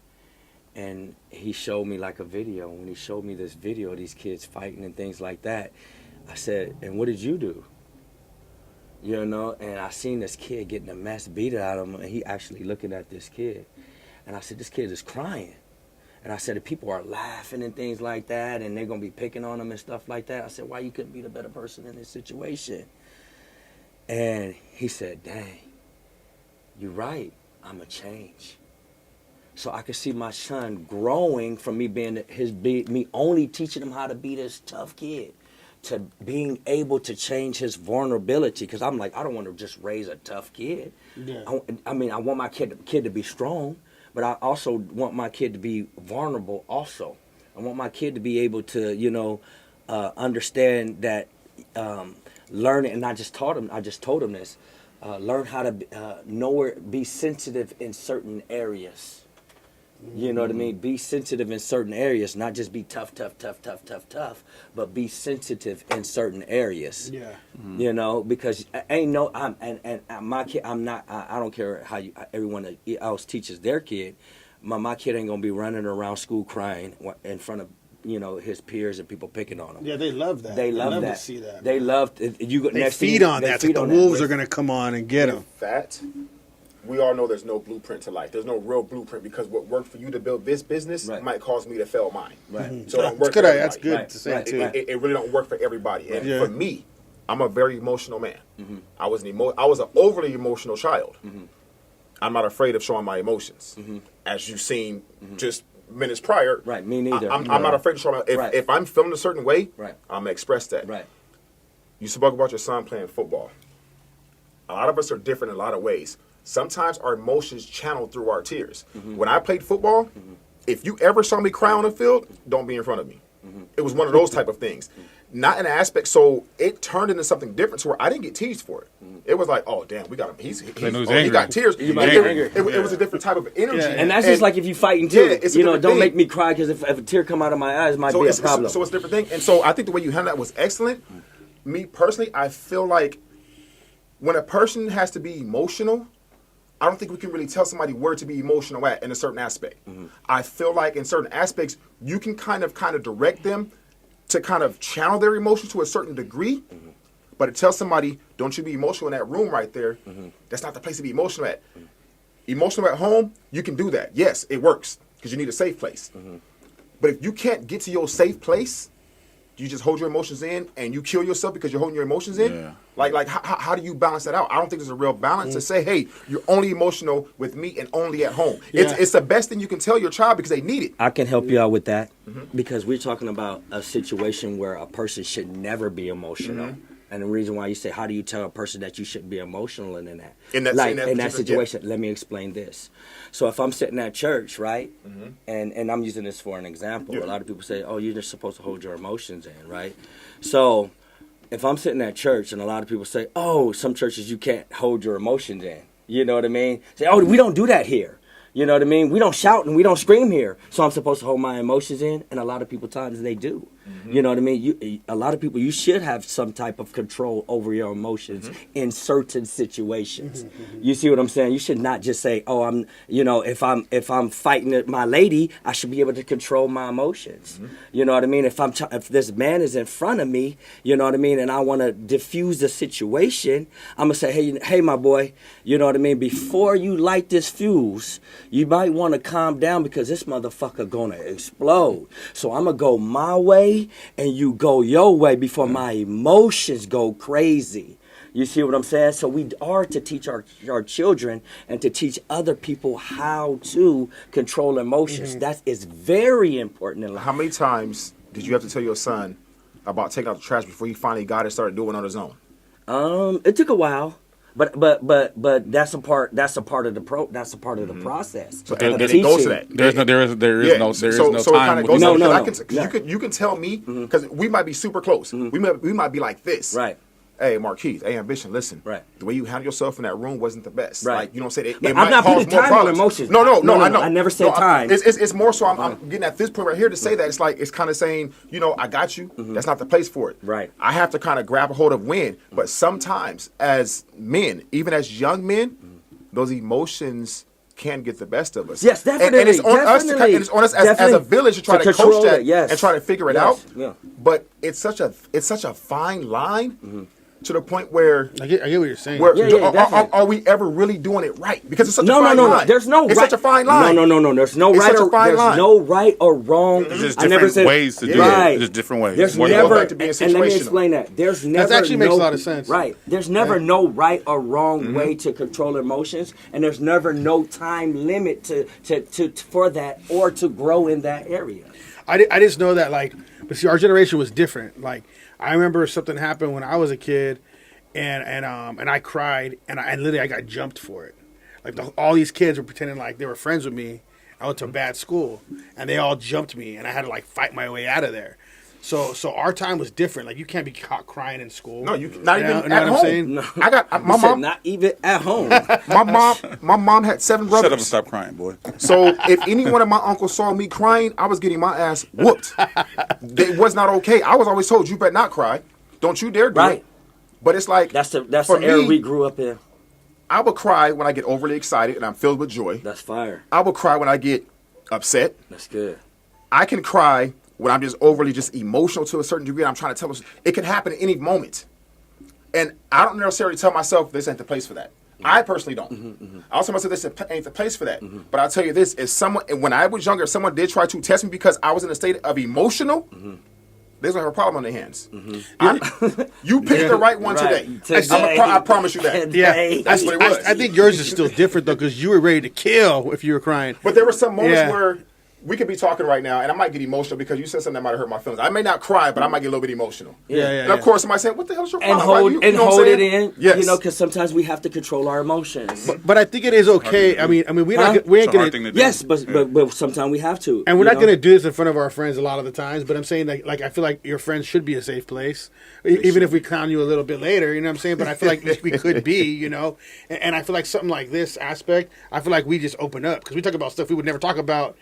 And he showed me, like, a video. When he showed me this video of these kids fighting and things like that, I said, and what did you do? You know, and I seen this kid getting a mess beat out of him, and he actually looking at this kid. And I said, this kid is crying. And I said, if people are laughing and things like that, and they're going to be picking on them and stuff like that, I said, why you couldn't be the better person in this situation? And he said, dang, you're right. I'm a change. So I could see my son growing from me being me only teaching him how to be this tough kid to being able to change his vulnerability. Because I'm like, I don't want to just raise a tough kid. Yeah. I mean, I want my kid to be strong, but I also want my kid to be vulnerable also. I want my kid to be able to, understand that learn it. And I just told him this. Learn how to be sensitive in certain areas. You know what I mean? Be sensitive in certain areas, not just be tough, but be sensitive in certain areas. Yeah. Because my kid, I don't care how everyone else teaches their kid. My kid ain't gonna be running around school crying in front of his peers and people picking on him. Yeah, they love that. They love to that. see that. They love you. They feed on that. It's like the wolves are gonna come on and get them. That we all know there's no blueprint to life. There's no real blueprint because what worked for you to build this business might cause me to fail mine. Right. So it don't work That's good. for everybody. That's good to say too. It really don't work for everybody. And Yeah. for me, I'm a very emotional man. I was an overly emotional child. I'm not afraid of showing my emotions, as you've seen just minutes prior. Right. Me neither. I'm not afraid to show my. If I'm feeling a certain way, Right. I'm gonna express that. Right. You spoke about your son playing football. A lot of us are different in a lot of ways. Sometimes our emotions channel through our tears. When I played football, if you ever saw me cry on the field, don't be in front of me. It was one of those type of things. Not an aspect, so it turned into something different to where I didn't get teased for it. It was like, oh damn, we got him. He got tears. You might be angry. It was a different type of energy. Yeah. And that's just like if you fighting too. Yeah, it's a different don't thing. make me cry because if a tear come out of my eyes, it might be a problem. So it's a different thing. And so I think the way you handled that was excellent. Me personally, I feel like when a person has to be emotional, I don't think we can really tell somebody where to be emotional at in a certain aspect. I feel like in certain aspects, you can kind of direct them to kind of channel their emotions to a certain degree. But to tell somebody, don't you be emotional in that room right there, that's not the place to be emotional at. Emotional at home, you can do that. Yes, it works because you need a safe place. But if you can't get to your safe place, you just hold your emotions in and you kill yourself because you're holding your emotions in? Yeah. Like how do you balance that out? I don't think there's a real balance to say, hey, you're only emotional with me and only at home. Yeah. It's the best thing you can tell your child because they need it. I can help you out with that because we're talking about a situation where a person should never be emotional. And the reason why you say, how do you tell a person that you shouldn't be emotional in that? In that situation, let me explain this. So if I'm sitting at church, right, and I'm using this for an example, a lot of people say, oh, you're just supposed to hold your emotions in, right? So if I'm sitting at church and a lot of people say, oh, some churches you can't hold your emotions in. You know what I mean? Say, oh, we don't do that here. You know what I mean? We don't shout and we don't scream here. So I'm supposed to hold my emotions in, and a lot of people times they do. You know what I mean? A lot of people, you should have some type of control over your emotions in certain situations. You see what I'm saying? You should not just say, oh, if I'm fighting my lady, I should be able to control my emotions. You know what I mean? If this man is in front of me, you know what I mean, and I want to diffuse the situation, I'm gonna say, hey, my boy, you know what I mean? Before you light this fuse, you might want to calm down because this motherfucker gonna explode. So I'm gonna go my way and you go your way before my emotions go crazy. You see what I'm saying? So we are to teach our children and to teach other people how to control emotions. That is very important in life. How many times did you have to tell your son about taking out the trash before he finally got it started doing it on his own? It took a while. But that's a part of the process. So and it goes to that. There is no so time. It goes No. You can tell me because we might be super close. We might be like this. Right. Hey, Markeith, hey, Ambition, listen. Right. The way you handle yourself in that room wasn't the best. Right. Like, you know what I'm saying? But It I'm might not cause putting more time on problems. emotions. No, I know. I never said time. It's more so I'm getting at this point right here to say that it's kind of saying, I got you. That's not the place for it. Right. I have to kind of grab a hold of when. But sometimes as men, even as young men, those emotions can get the best of us. Yes, definitely. And it's on us as a village to try to control coach that it, yes. and try to figure it Yes, out. yeah. But it's such a fine line to the point where I get what you're saying. Are we ever really doing it right? Because it's such a No, fine line. There's no It's right. such a fine line. No. There's no It's right such a or fine there's line. no right or wrong. There's just I never different said ways to do right. it. There's different ways. There's When you never go back to being and let me situational. explain that. There's never actually makes a lot of sense. Right. There's never no right or wrong way to control emotions, and there's never no time limit to for that or to grow in that area. I just know that, like, but see, our generation was different. Like, I remember something happened when I was a kid, and I cried, and literally I got jumped for it. Like, all these kids were pretending like they were friends with me. I went to a bad school, and they all jumped me, and I had to, like, fight my way out of there. So our time was different. Like, you can't be caught crying in school. No, you not even you know at what home. I'm saying? No. I got my You said mom. not even at home. My mom had 7 brothers. Shut up and stop crying, boy. So if any one of my uncles saw me crying, I was getting my ass whooped. It was not okay. I was always told, you better not cry. Don't you dare do Right. it. But it's like That's for the era me, we grew up in. I would cry when I get overly excited and I'm filled with joy. That's fire. I would cry when I get upset. That's good. I can cry when I'm just overly just emotional to a certain degree. And I'm trying to tell us it can happen at any moment. And I don't necessarily tell myself this ain't the place for that. I personally don't. I also tell myself this ain't the place for that. But I'll tell you this: if someone, when I was younger, if someone did try to test me because I was in a state of emotional, they're gonna have a problem on their hands. You picked the right one Right. today. I promise you that. Yeah, That's what it was. I think yours is still different though, because you were ready to kill if you were crying. But there were some moments Yeah. where we could be talking right now, and I might get emotional because you said something that might have hurt my feelings. I may not cry, but I might get a little bit emotional. Yeah. And of course, somebody saying, "What the hell is your And problem?" hold You and know what I'm hold it saying? in. Yes. You know, because sometimes we have to control our emotions. But I think it is okay. I mean, we Huh? ain't It's a hard gonna. thing to do. Yes, but sometimes we have to. And we're you not know? going to do this in front of our friends a lot of the times, but I'm saying that, like, I feel like your friends should be a safe place, even if we clown you a little bit later, you know what I'm saying? But I feel like we could be, you know? And I feel like something like this aspect, I feel like we just open up, because we talk about stuff we would never talk about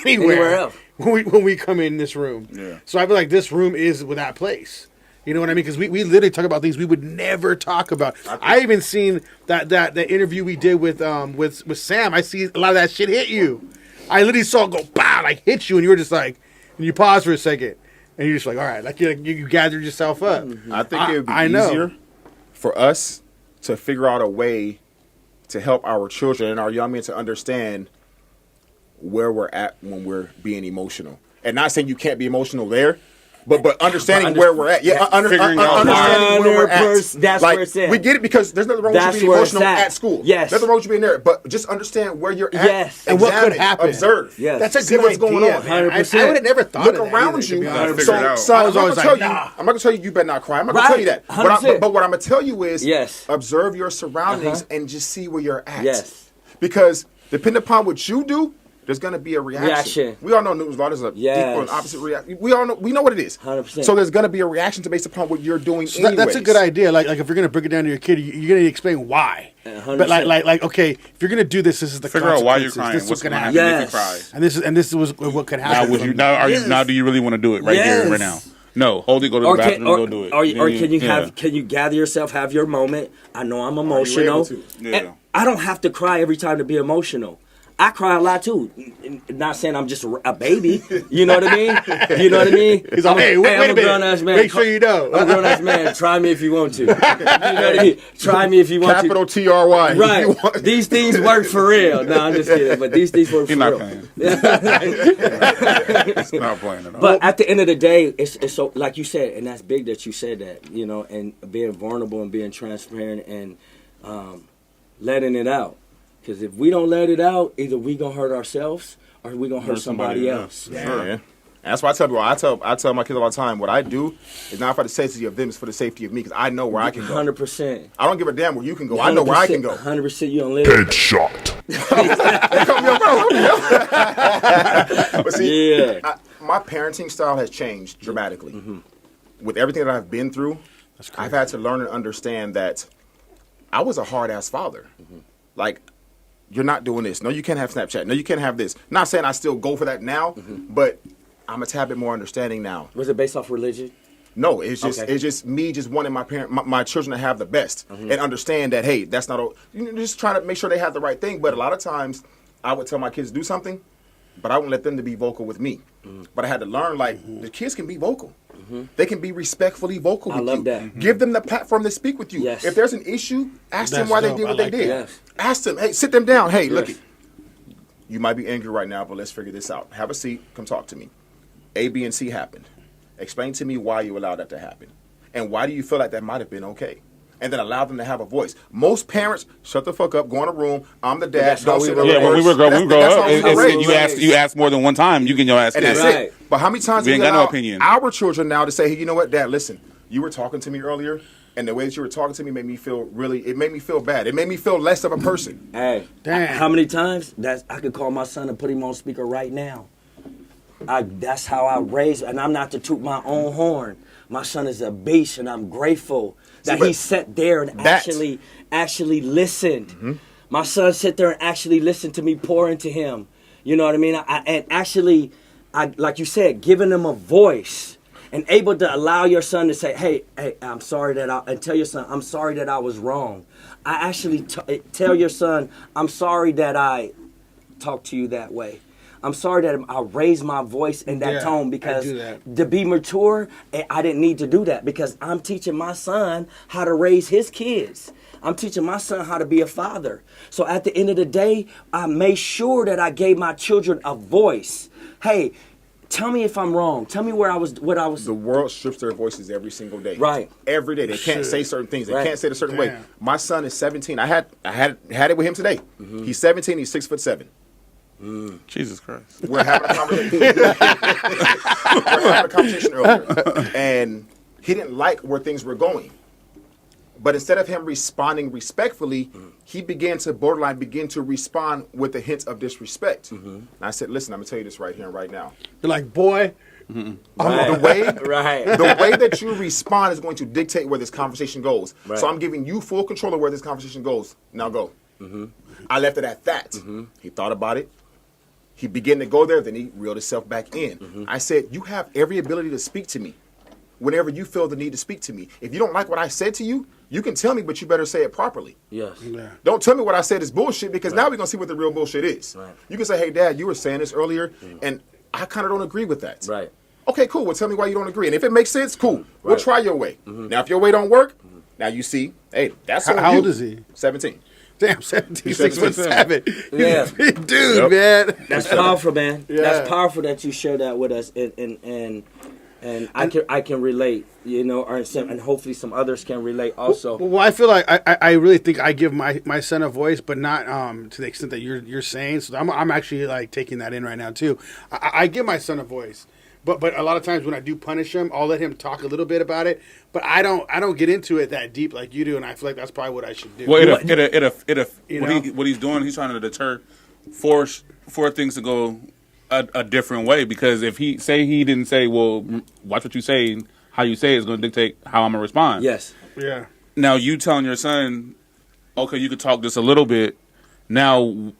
anywhere else. when we come in this room. Yeah. So I feel like this room is with that place. You know what I mean? Because we literally talk about things we would never talk about. I even seen that interview we did with Sam. I see a lot of that shit hit you. I literally saw it go, bah, like hit you, and you were just like, and you pause for a second, and you're just like, all right, like you gathered yourself up. I think it would be I know. easier for us to figure out a way to help our children and our young men to understand where we're at when we're being emotional. And not saying you can't be emotional there, but understanding where we're at. Yeah, figuring out understanding where we're at. 100%, that's like, where it's at. we get it because there's nothing wrong with That's you being where it's emotional at. at school. Yes. Nothing wrong with you being there. But just understand where you're at. Yes. And what could examine, happen. Observe. Yes. That's a See good what's idea, going on. man. 100%. I would have never thought Look of that around either, to you. be Gotta honest. figure it So, out. son, I I'm was not always gonna tell like, you. nah. I'm not gonna tell you better not cry. I'm not gonna Right. tell you that. 100%. But what I'm gonna tell you is, Yes. observe your surroundings and just see where you're at. Yes. Because depending upon what you do, there's gonna be a reaction. Reaction. We all know news law. There's a Yes. equal and opposite reaction. We know what it is. 100%. So there's gonna be a reaction based upon what you're doing. So that's a good idea. Like if you're gonna break it down to your kid, you're gonna explain why. 100%. But like okay, if you're gonna do this, this is the Figure out why you're consequences. crying. This is What's what's going gonna to happen. happen if you Yes. cry? And this was what could happen. Now, would you Yes. now do you really want to do it right here, right now? Yes. No, hold it. Go to the Or bathroom. can, and go do it. or can you Yeah. can you gather yourself, have your moment? I know I'm emotional. able to? Yeah. And I don't have to cry every time to be emotional. I cry a lot too. Not saying I'm just a baby. You know what I mean? You know what I mean? He's like, hey, wait I'm a a grown minute. ass man. Make sure you know. I'm a grown ass man. Try me if you want to. You know what I mean? Try me if you want Capital to. TRY. if you Right. want. These things work for real. No, I'm just kidding. But these things work for He's not real. playing. He's not playing at all. But at the end of the day, it's so like you said, and that's big that you said that, you know, and being vulnerable and being transparent and letting it out. Because if we don't let it out, either we gonna hurt ourselves or we gonna hurt somebody else. Yeah, man. And that's why I tell people. I tell my kids all the time. What I do is not for the safety of them; it's for the safety of me. Because I know where I can go. 100%. I don't give a damn where you can go. I know where I can go. 100%. You don't live. But see, Yeah. my parenting style has changed dramatically. With everything that I've been through, I've had to learn and understand that I was a hard ass father. Like, you're not doing this. No, you can't have Snapchat. No, you can't have this. Not saying I still go for that now, but I'm a tad bit more understanding now. Was it based off religion? No, it's just Okay. it's just me just wanting my children to have the best and understand that, hey, that's not all. You know, just trying to make sure they have the right thing. But a lot of times, I would tell my kids to do something, but I wouldn't let them to be vocal with me. But I had to learn, like, the kids can be vocal. They can be respectfully vocal with love you. that. Give them the platform to speak with you. Yes. If there's an issue, ask them That's why they dope. did what I they like did. that. Yes. Ask them, hey, sit them down. Hey, look, Yes. you might be angry right now, but let's figure this out. Have a seat. Come talk to me. A, B, and C happened. Explain to me why you allowed that to happen. And why do you feel like that might have been okay? And then allow them to have a voice. Most parents, shut the fuck up, go in a room. I'm the dad. That's how we were Yeah, when we were growing up, That's how we were raised. you ask more than one time, you get your ass And kicked. that's Right. it. But how many times We do ain't we got no allow opinion. our children now to say, hey, you know what, Dad, listen, you were talking to me earlier, and the way that you were talking to me made me feel bad. It made me feel less of a person. Hey, Damn. how many times I could call my son and put him on speaker right now? That's how I raised, and I'm not to toot my own horn. My son is a beast, and I'm grateful that but he sat there and that- actually listened. My son sat there and actually listened to me pour into him. You know what I mean? And actually, like you said, giving him a voice and able to allow your son to say, hey, I'm sorry and tell your son, I'm sorry that I was wrong. I actually tell your son, I'm sorry that I talked to you that way. I'm sorry that I raised my voice in that Yeah, tone I because do that. to be mature, I didn't need to do that because I'm teaching my son how to raise his kids. I'm teaching my son how to be a father. So at the end of the day, I made sure that I gave my children a voice. Hey, tell me if I'm wrong. Tell me what I was. The world strips their voices every single day. Right. Every day. They can't say certain things. They Right. can't say it a certain way. Damn. My son is 17. I had it with him today. He's 17. He's 6'7". Jesus Christ. We're having a conversation. We're having a conversation earlier, and he didn't like where things were going. But instead of him responding respectfully, he began to respond with a hint of disrespect. And I said, "Listen, I'm gonna tell you this right here and right now. You're like, boy, The way Right. the way that you respond is going to dictate where this conversation goes. Right. So I'm giving you full control of where this conversation goes. Now go." I left it at that. He thought about it. He began to go there, then he reeled himself back in. I said, you have every ability to speak to me whenever you feel the need to speak to me. If you don't like what I said to you, you can tell me, but you better say it properly. Yes. yeah. Don't tell me what I said is bullshit, because now we're going to see what the real bullshit is. Right. You can say, hey, Dad, you were saying this earlier, and I kind of don't agree with that. Right. Okay, cool. Well, tell me why you don't agree. And if it makes sense, cool. We'll Right. try your way. Now, if your way don't work, now you see, hey, that's on How you. old is he? 17. Damn, 17, He's 6'7". Yeah. He's a big dude, man. That's powerful, man. Yeah. That's powerful that you share that with us, and I can relate, you know, and hopefully some others can relate also. Well, I feel like I really think I give my son a voice, but not to the extent that you're saying. So I'm actually like taking that in right now too. I give my son a voice, but a lot of times when I do punish him, I'll let him talk a little bit about it. But I don't get into it that deep like you do, and I feel like that's probably what I should do. Well, You what know? what he's doing, he's trying to deter for things to go a different way. Because if he didn't say, well, watch what you say, and how you say it is going to dictate how I'm gonna respond. Yes. Yeah. Now you telling your son, okay, you could talk just a little bit. Now,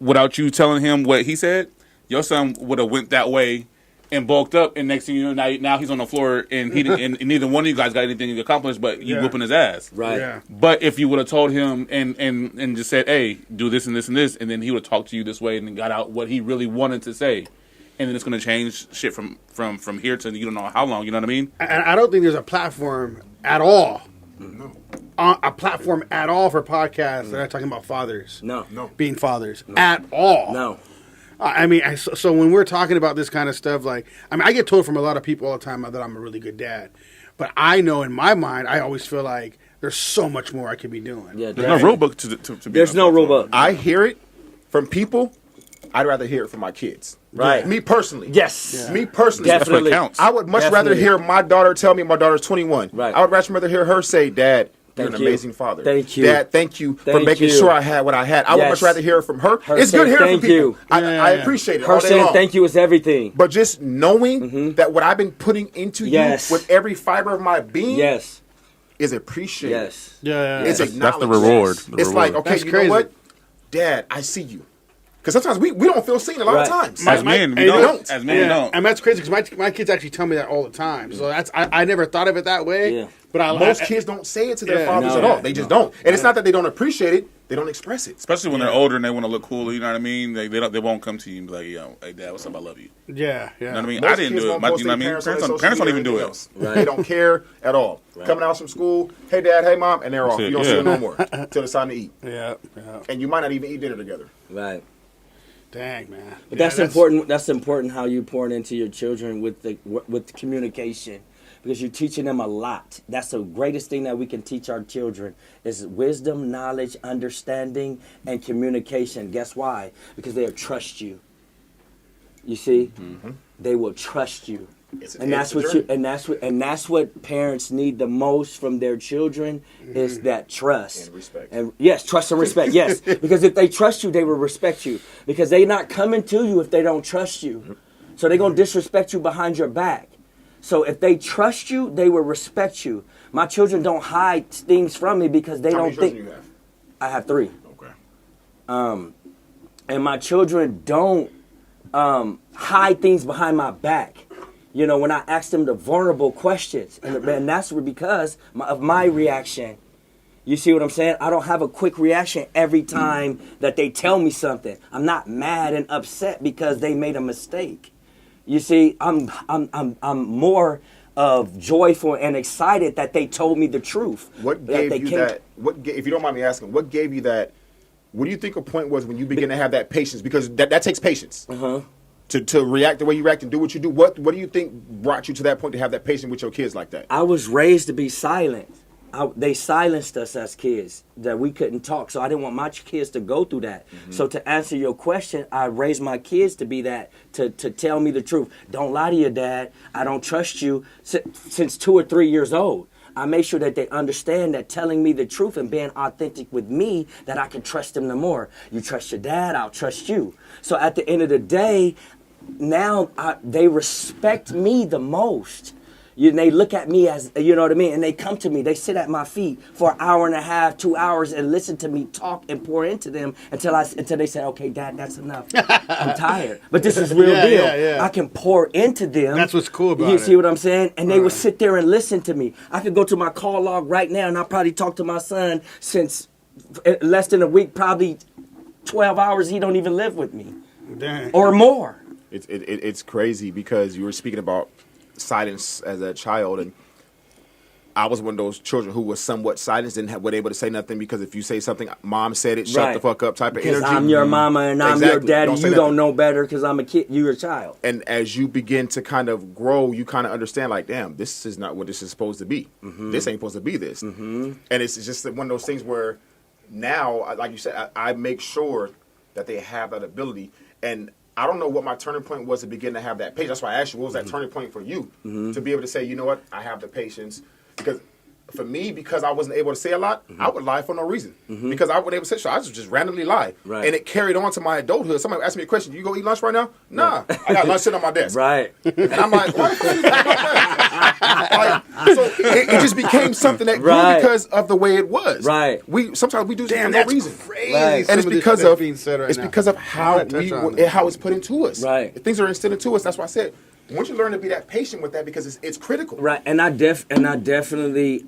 without you telling him what he said, your son would have went that way and bulked up, and next thing you know, now he's on the floor, and he didn't, and neither one of you guys got anything accomplished, but you Yeah. whooping his ass. Right. Yeah. But if you would have told him and just said, hey, do this and this and this, and then he would have talked to you this way and then got out what he really wanted to say, and then it's going to change shit from here to you don't know how long. You know what I mean? And I don't think there's a platform at all. No. A platform at all for podcasts that are talking about fathers. No. Being fathers. At all. No. I mean, so when we're talking about this kind of stuff, like, I mean, I get told from a lot of people all the time that I'm a really good dad. But I know in my mind, I always feel like there's so much more I could be doing. Yeah. There's no rule book to be. There's no rule book. I hear it from people. I'd rather hear it from my kids. Right. Me personally. Yes. Me personally. That's what Definitely. counts. I would much rather Definitely. hear my daughter tell me my daughter's 21. Right. I would rather hear her say, Dad, you're Thank an you. amazing father. Thank you. Dad, thank you for Thank making you. sure I had what I had. I would Yes. much rather hear it from her. Her It's saying good hearing thank from people. you. I Yeah. appreciate it Her all day saying long. thank you is everything. But just knowing that what I've been putting into Yes. you with every fiber of my being Yes. is appreciated. Yes. Yeah. It's That's the acknowledged. reward. The It's reward. like, okay, That's you crazy. know what? Dad, I see you. Because sometimes we don't feel seen a lot of times. As men, we don't. As men, we don't. And that's crazy because my kids actually tell me that all the time. So that's I never thought of it that way. Yeah. But Most kids don't say it to their fathers No. at all. They just don't. And it's not that they don't appreciate it. They don't express it. Especially when they're older and they want to look cool. You know what I mean? They won't come to you and be like, yo, hey, Dad, what's up? I love you. Yeah. You know what I mean? Most I didn't kids do it. won't You know post what I their mean? parents on their Parents don't social even do media or it. anything else. They don't care at all. Coming out from school, hey dad, hey mom, and they're off. it, You don't yeah. see them no more till it's time to eat. Yeah. And you might not even eat dinner together. Right. Dang, man. But Yeah, that's important. That's important how you pour it into your children with the communication, because you're teaching them a lot. That's the greatest thing that we can teach our children is wisdom, knowledge, understanding, and communication. Guess why? Because they'll trust you. You see, they will trust you. And that's what parents need the most from their children is that trust And respect. And yes, trust and respect. Yes, because if they trust you, they will respect you. Because they're not coming to you if they don't trust you. So they're gonna disrespect you behind your back. So if they trust you, they will respect you. My children don't hide things from me because they How don't many children think. you have? I have 3. Okay. And my children don't hide things behind my back. You know, when I ask them the vulnerable questions, and that's because of my reaction. You see what I'm saying? I don't have a quick reaction every time that they tell me something. I'm not mad and upset because they made a mistake. You see, I'm more of joyful and excited that they told me the truth. What That gave they you came- that? If you don't mind me asking, what gave you that? What do you think a point was when you began to have that patience? Because that takes patience. To react the way you react and do what you do. What do you think brought you to that point to have that patience with your kids like that? I was raised to be silent. They silenced us as kids, that we couldn't talk. So I didn't want my kids to go through that. So to answer your question, I raised my kids to be that, to tell me the truth. Don't lie to your dad. I don't trust you. Since 2 or 3 years old, I make sure that they understand that telling me the truth and being authentic with me, that I can trust them no more. You trust your dad, I'll trust you. So at the end of the day, now they respect me the most. They look at me as, you know what I mean? And they come to me. They sit at my feet for an hour and a half, 2 hours, and listen to me talk and pour into them until they say, okay, Dad, that's enough. I'm tired. But this is real deal. Yeah. I can pour into them. That's what's cool about it. You see what I'm saying? And they would sit there and listen to me. I could go to my call log right now, and I'll probably talk to my son since less than a week, probably 12 hours. He don't even live with me. Dang. Or more. It's crazy because you were speaking about silence as a child, and I was one of those children who was somewhat silenced and weren't able to say nothing because if you say something, mom said it, shut the fuck up type of Because energy. I'm your mama and I'm your daddy. You don't know better because I'm a kid. You're a child. And as you begin to kind of grow, you kind of understand, like, damn, this is not what this is supposed to be. This ain't supposed to be this. And it's just one of those things where now, like you said, I make sure that they have that ability. And I don't know what my turning point was to begin to have that patience. That's why I asked you, what was that turning point for you to be able to say, you know what, I have the patience? Because for me, because I wasn't able to say a lot, I would lie for no reason. Because I wasn't able to say, so I just randomly lie. Right. And it carried on to my adulthood. Somebody asked me a question, you go eat lunch right now? Nah, I got lunch sitting on my desk. Right. And I'm like, what? So it just became something that grew Right. because of the way it was. Right. Sometimes we do this for no that's reason. crazy. Right. And it's Some of this because that's of being said right it's now. because of how Touch on that. how it's put into us. Right. If things are instilled into us. That's why I said once you learn to be that patient with that because it's critical. Right, and I definitely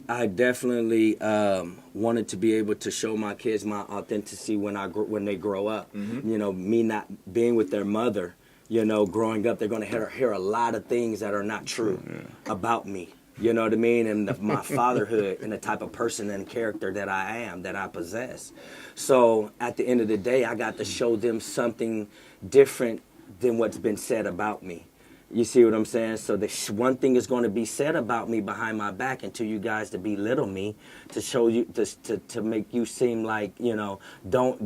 wanted to be able to show my kids my authenticity when they grow up. You know, me not being with their mother. You know, growing up, they're going to hear a lot of things that are not true about me. You know what I mean? And my fatherhood and the type of person and character that I am, that I possess. So at the end of the day, I got to show them something different than what's been said about me. You see what I'm saying? So one thing is going to be said about me behind my back until you guys to belittle me, to show you, to make you seem like, you know, don't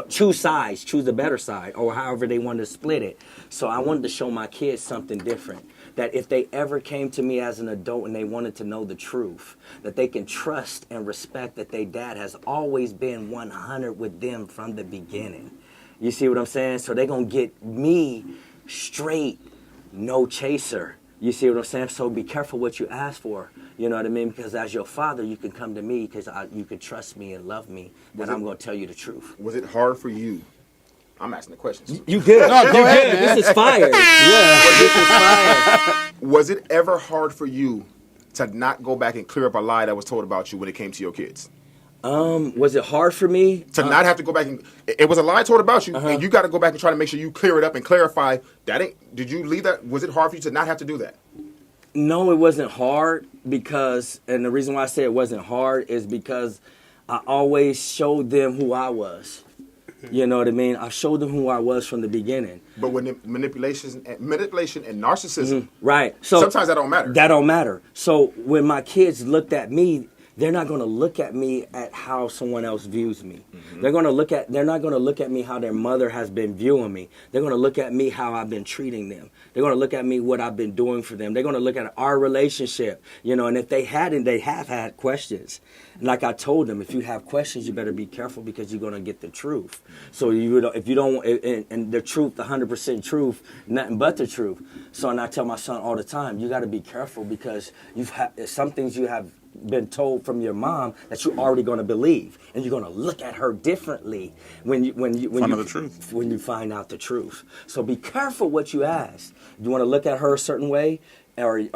choose sides, choose the better side, or however they want to split it. So I wanted to show my kids something different. That if they ever came to me as an adult and they wanted to know the truth, that they can trust and respect that their dad has always been 100 with them from the beginning. You see what I'm saying? So they're going to get me straight, no chaser. You see what I'm saying? So be careful what you ask for. You know what I mean? Because as your father, you can come to me because you can trust me and love me, and I'm going to tell you the truth. Was it hard for you I'm asking the questions. You good? No, go ahead, man. This is fire. Yeah, this is fire. Was it ever hard for you to not go back and clear up a lie that was told about you when it came to your kids? Was it hard for me To not have to go back and it was a lie told about you, and you got to go back and try to make sure you clear it up and clarify that ain't. Did you leave that? Was it hard for you to not have to do that? No, it wasn't hard because, and the reason why I say it wasn't hard is because I always showed them who I was. You know what I mean? I showed them who I was from the beginning. But when manipulation and narcissism, Right. So sometimes that don't matter. That don't matter. So when my kids looked at me, they're not going to look at me at how someone else views me. They're not going to look at me how their mother has been viewing me. They're going to look at me how I've been treating them. They're going to look at me what I've been doing for them. They're going to look at our relationship, and if they hadn't, they have had questions. And like I told them, if you have questions, you better be careful because you're going to get the truth. So if you don't, and the truth, the 100% truth, nothing but the truth. So, and I tell my son all the time, you got to be careful because some things you have been told from your mom that you're already going to believe, and you're going to look at her differently when you find out the truth. So be careful what you ask. You want to look at her a certain way, or you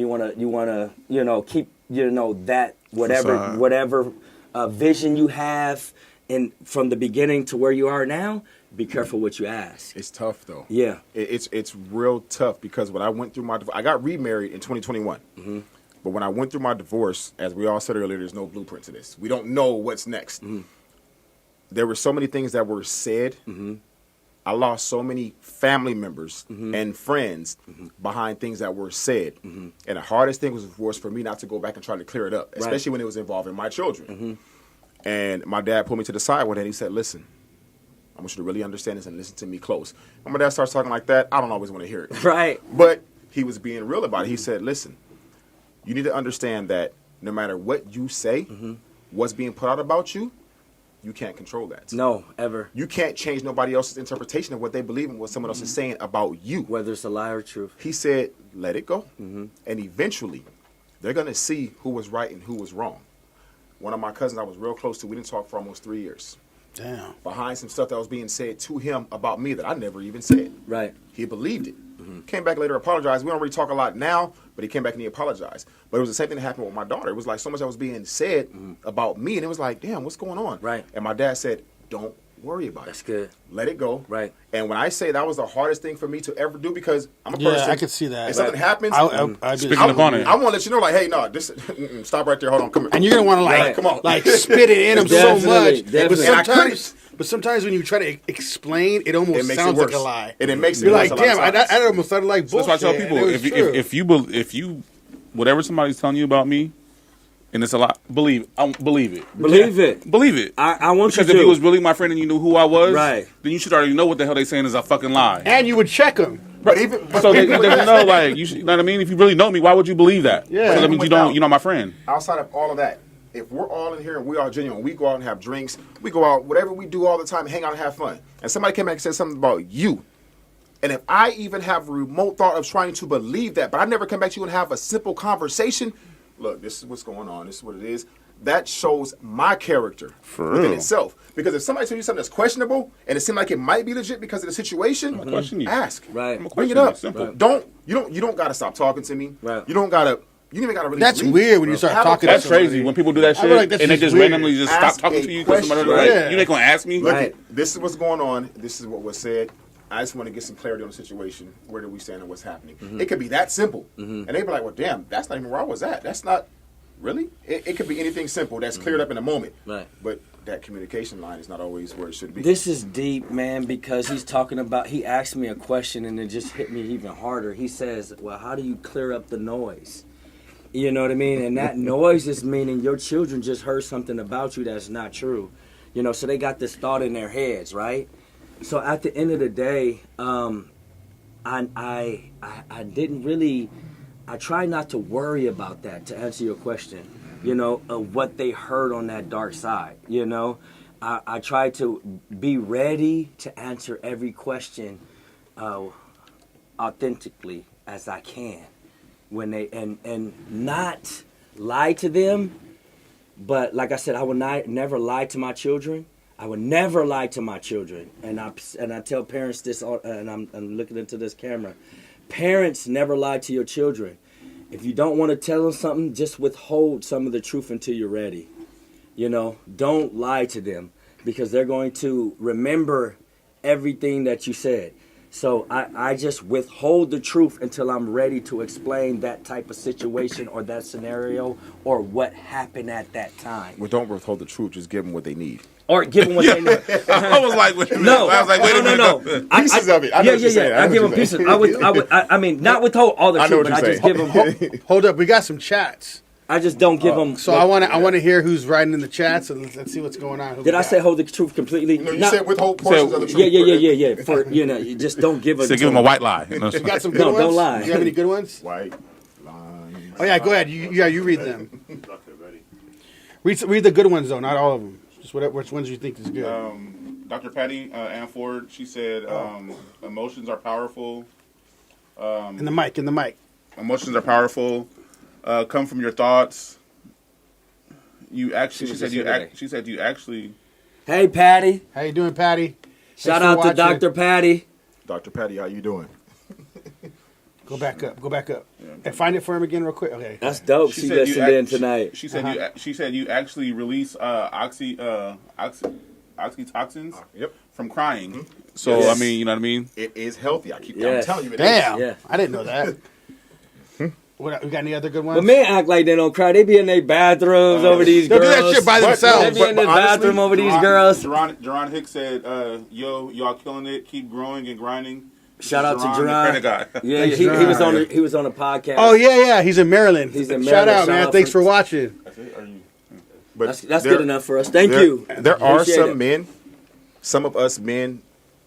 want to keep that whatever vision you have from the beginning to where you are now. Be careful what you ask. It's tough though. Yeah, it's real tough because when I went through I got remarried in 2021. Mm-hmm. But when I went through my divorce, as we all said earlier, there's no blueprint to this. We don't know what's next. Mm-hmm. There were so many things that were said. Mm-hmm. I lost so many family members and friends behind things that were said. Mm-hmm. And the hardest thing was for me not to go back and try to clear it up, especially when it was involving my children. Mm-hmm. And my dad pulled me to the side one day and he said, listen, I want you to really understand this and listen to me close. When my dad starts talking like that, I don't always want to hear it. Right. But he was being real about it. He said, listen, you need to understand that no matter what you say, what's being put out about you, you can't control that. No, ever. You can't change nobody else's interpretation of what they believe and what someone else is saying about you. Whether it's a lie or truth. He said, let it go. And eventually, they're going to see who was right and who was wrong. One of my cousins I was real close to, we didn't talk for almost 3 years. Damn. Behind some stuff that was being said to him about me that I never even said. Right. He believed it. Came back later, apologized. We don't really talk a lot now, but he came back and he apologized. But it was the same thing that happened with my daughter. It was like so much that was being said about me, and it was like, damn, what's going on? Right. And my dad said, don't worry about That's it. good. Let it go. Right. And when I say that was the hardest thing for me to ever do because I'm a person. Yeah, I could see that. If something happens, I'd Speaking upon it. I want to let you know, like, hey, no, this. Stop right there. Hold on, come here. And you're gonna want to Right. Come on. like spit it in them so Definitely, much. definitely. But sometimes when you try to explain, it almost It makes sounds it worse. like a lie. And it makes it You're worse like, a lot of damn, times. I almost sounded like So bullshit. that's why I tell people, and it was true. if you whatever somebody's telling you about me, and it's a lot, believe it. Believe it. Believe it. I want Because you if to. you was really my friend and you knew who I was, Right. then you should already know what the hell they saying is a fucking lie. And you would check them. But even So they know, like, you know what I mean? If you really know me, why would you believe that? Yeah. So that means you're not my friend. outside of all of that, if we're all in here and we are genuine, we go out and have drinks, we go out, whatever we do all the time, hang out and have fun. And somebody came back and said something about you. And if I even have a remote thought of trying to believe that, but I never come back to you and have a simple conversation, look, this is what's going on, this is what it is, that shows my character within itself. Because if somebody tells you something that's questionable and it seems like it might be legit because of the situation, question you. ask. Right. Bring it up. Simple. Right. You don't gotta stop talking to me. Right. You don't even gotta really That's leave. weird when you start Have a talking to That's somebody. crazy when people do that I shit feel like that's and they just just weird. randomly just Ask stop talking a to you because somebody question. like, Yeah. you ain't gonna ask me. Look, Right. this is what's going on. This is what was said. I just want to get some clarity on the situation. Where do we stand and what's happening? It could be that simple. And they'd be like, well, damn, that's not even where I was at. That's not, really? It could be anything simple that's cleared up in a moment. Right. But that communication line is not always where it should be. This is deep, man, because he asked me a question and it just hit me even harder. He says, well, how do you clear up the noise? You know what I mean? And that noise is meaning your children just heard something about you that's not true. So they got this thought in their heads, right? So at the end of the day, I didn't really, I try not to worry about that, to answer your question, of what they heard on that dark side, I try to be ready to answer every question authentically as I can when they, and not lie to them, but like I said, I will never lie to my children. I would never lie to my children. And I tell parents this, and I'm looking into this camera. Parents never lie to your children. If you don't want to tell them something, just withhold some of the truth until you're ready. You know, don't lie to them because they're going to remember everything that you said. So I just withhold the truth until I'm ready to explain that type of situation or that scenario or what happened at that time. Well, don't withhold the truth. Just give them what they need. Or give them what they need. I was like, wait a minute. No, I was like, wait a minute. no. Pieces of it. I know what you're saying. I give them pieces. I mean, not withhold all the I know truth, what but I you're just give them. Hold up, we got some chats. I just don't give them. So I want to hear who's writing in the chats, and let's see what's going on. Did I say hold the truth completely? No, you said withhold portions of the truth. Yeah. For you just don't give a. So give him a white lie. You got some good No, ones? don't lie. You have any good ones? White lines. Oh yeah, go ahead. You read them. Read the good ones though, not all of them. Just which ones you think is good. Dr. Patty Anford, she said, emotions are powerful. In the mic. Emotions are powerful. Come from your thoughts. You actually, she said you actually. Hey, Patty. How you doing, Patty? Shout Thanks for out to watching. Dr. Patty. Dr. Patty, how you doing? Go back up. And find it for him again real quick. Okay. That's dope. She listened in tonight. She said she said you actually release oxytocins Yep. from crying. So Yes. I mean, you know what I mean. It is healthy. I'm Yes. telling you, it Damn. Yeah. I didn't know that. What, we got any other good ones? But men act like they don't cry. They be in their bathrooms over these They'll do girls. that shit by They themselves. be in the bathroom over these girls. Jerron Hicks said, "Yo, y'all killing it. Keep growing and grinding." Shout out to the Jerron. credit guy. Yeah, Thanks, he was Jerron. he was on a podcast. Oh yeah. He's in Maryland. He's in Shout Maryland. out, Shout man. out Thanks for- for watching. But That's there- good enough for us. Thank there- you. There are Appreciate some it. men, some of us men,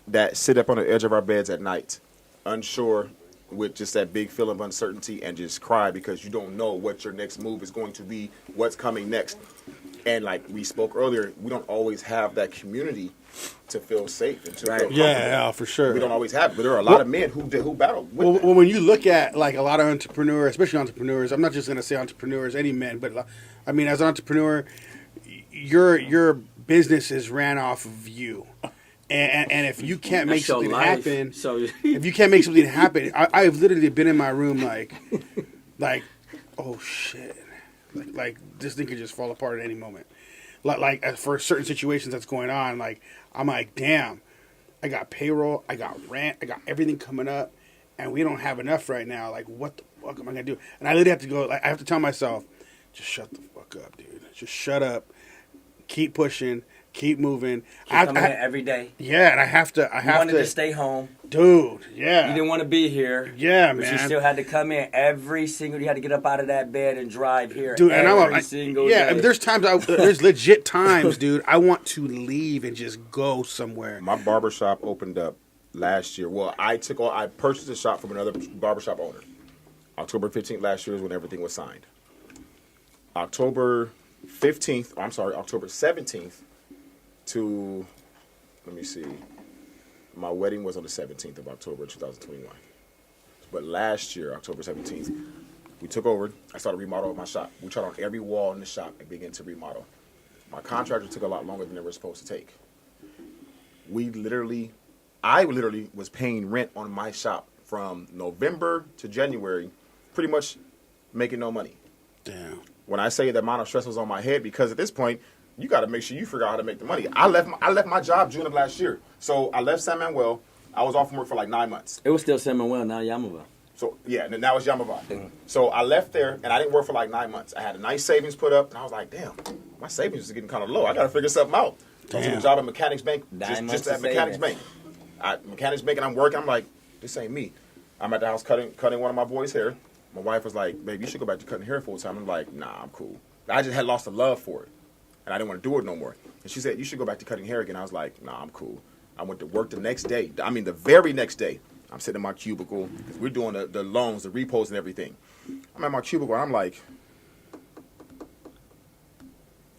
that sit up on the edge of our beds at night, unsure, with just that big feeling of uncertainty, and just cry because you don't know what your next move is going to be, what's coming next. And like we spoke earlier, we don't always have that community to feel safe and to feel comfortable. Yeah, for sure. We don't always have it, but there are a lot of men who battle with that. Well, when you look at like a lot of entrepreneurs, especially entrepreneurs, I'm not just going to say entrepreneurs, any men, but I mean, as an entrepreneur, your business is ran off of you. And if you can't make That's your something life. happen, So if you can't make something happen, I've literally been in my room like, oh shit, like this thing could just fall apart at any moment. Like for certain situations that's going on, like I'm like, damn, I got payroll, I got rent, I got everything coming up, and we don't have enough right now. Like, what the fuck am I gonna do? And I literally have to go. Like, I have to tell myself, just shut the fuck up, dude. Just shut up. Keep pushing. Keep moving. coming in every day. Yeah, and I have to. You wanted to stay home. dude. Yeah, You didn't want to be here. yeah, But man. you still had to come in every single. You had to get up out of that bed and drive here. Dude, and every single yeah. day. There's times there's legit times, dude. I want to leave and just go somewhere. My barbershop opened up last year. Well, I purchased a shop from another barbershop owner. October 15th last year is when everything was signed. October 17th to, let me see, my wedding was on the 17th of October 2021. But last year, October 17th, we took over. I started remodeling my shop. We tried on every wall in the shop and began to remodel. My contractor took a lot longer than they were supposed to take. I literally was paying rent on my shop from November to January, pretty much making no money. Damn. When I say the amount of stress was on my head, because at this point, you got to make sure you figure out how to make the money. I left my job June of last year. So I left San Manuel. I was off from work for like 9 months. It was still San Manuel, now Yamava. So yeah, now it's Yamava. So I left there and I didn't work for like 9 months. I had a nice savings put up, and I was like, damn, my savings is getting kind of low. I got to figure something out. I took a job at Mechanics Bank, just at Mechanics Bank. Mechanics Bank, and I'm working. I'm like, this ain't me. I'm at the house cutting one of my boys' hair. My wife was like, babe, you should go back to cutting hair full time. I'm like, nah, I'm cool. I just had lost the love for it, and I didn't want to do it no more. And she said, you should go back to cutting hair again. I was like, nah, I'm cool. I went to work the next day. I mean, the very next day. I'm sitting in my cubicle. We're doing the loans, the repos, and everything. I'm at my cubicle, and I'm like,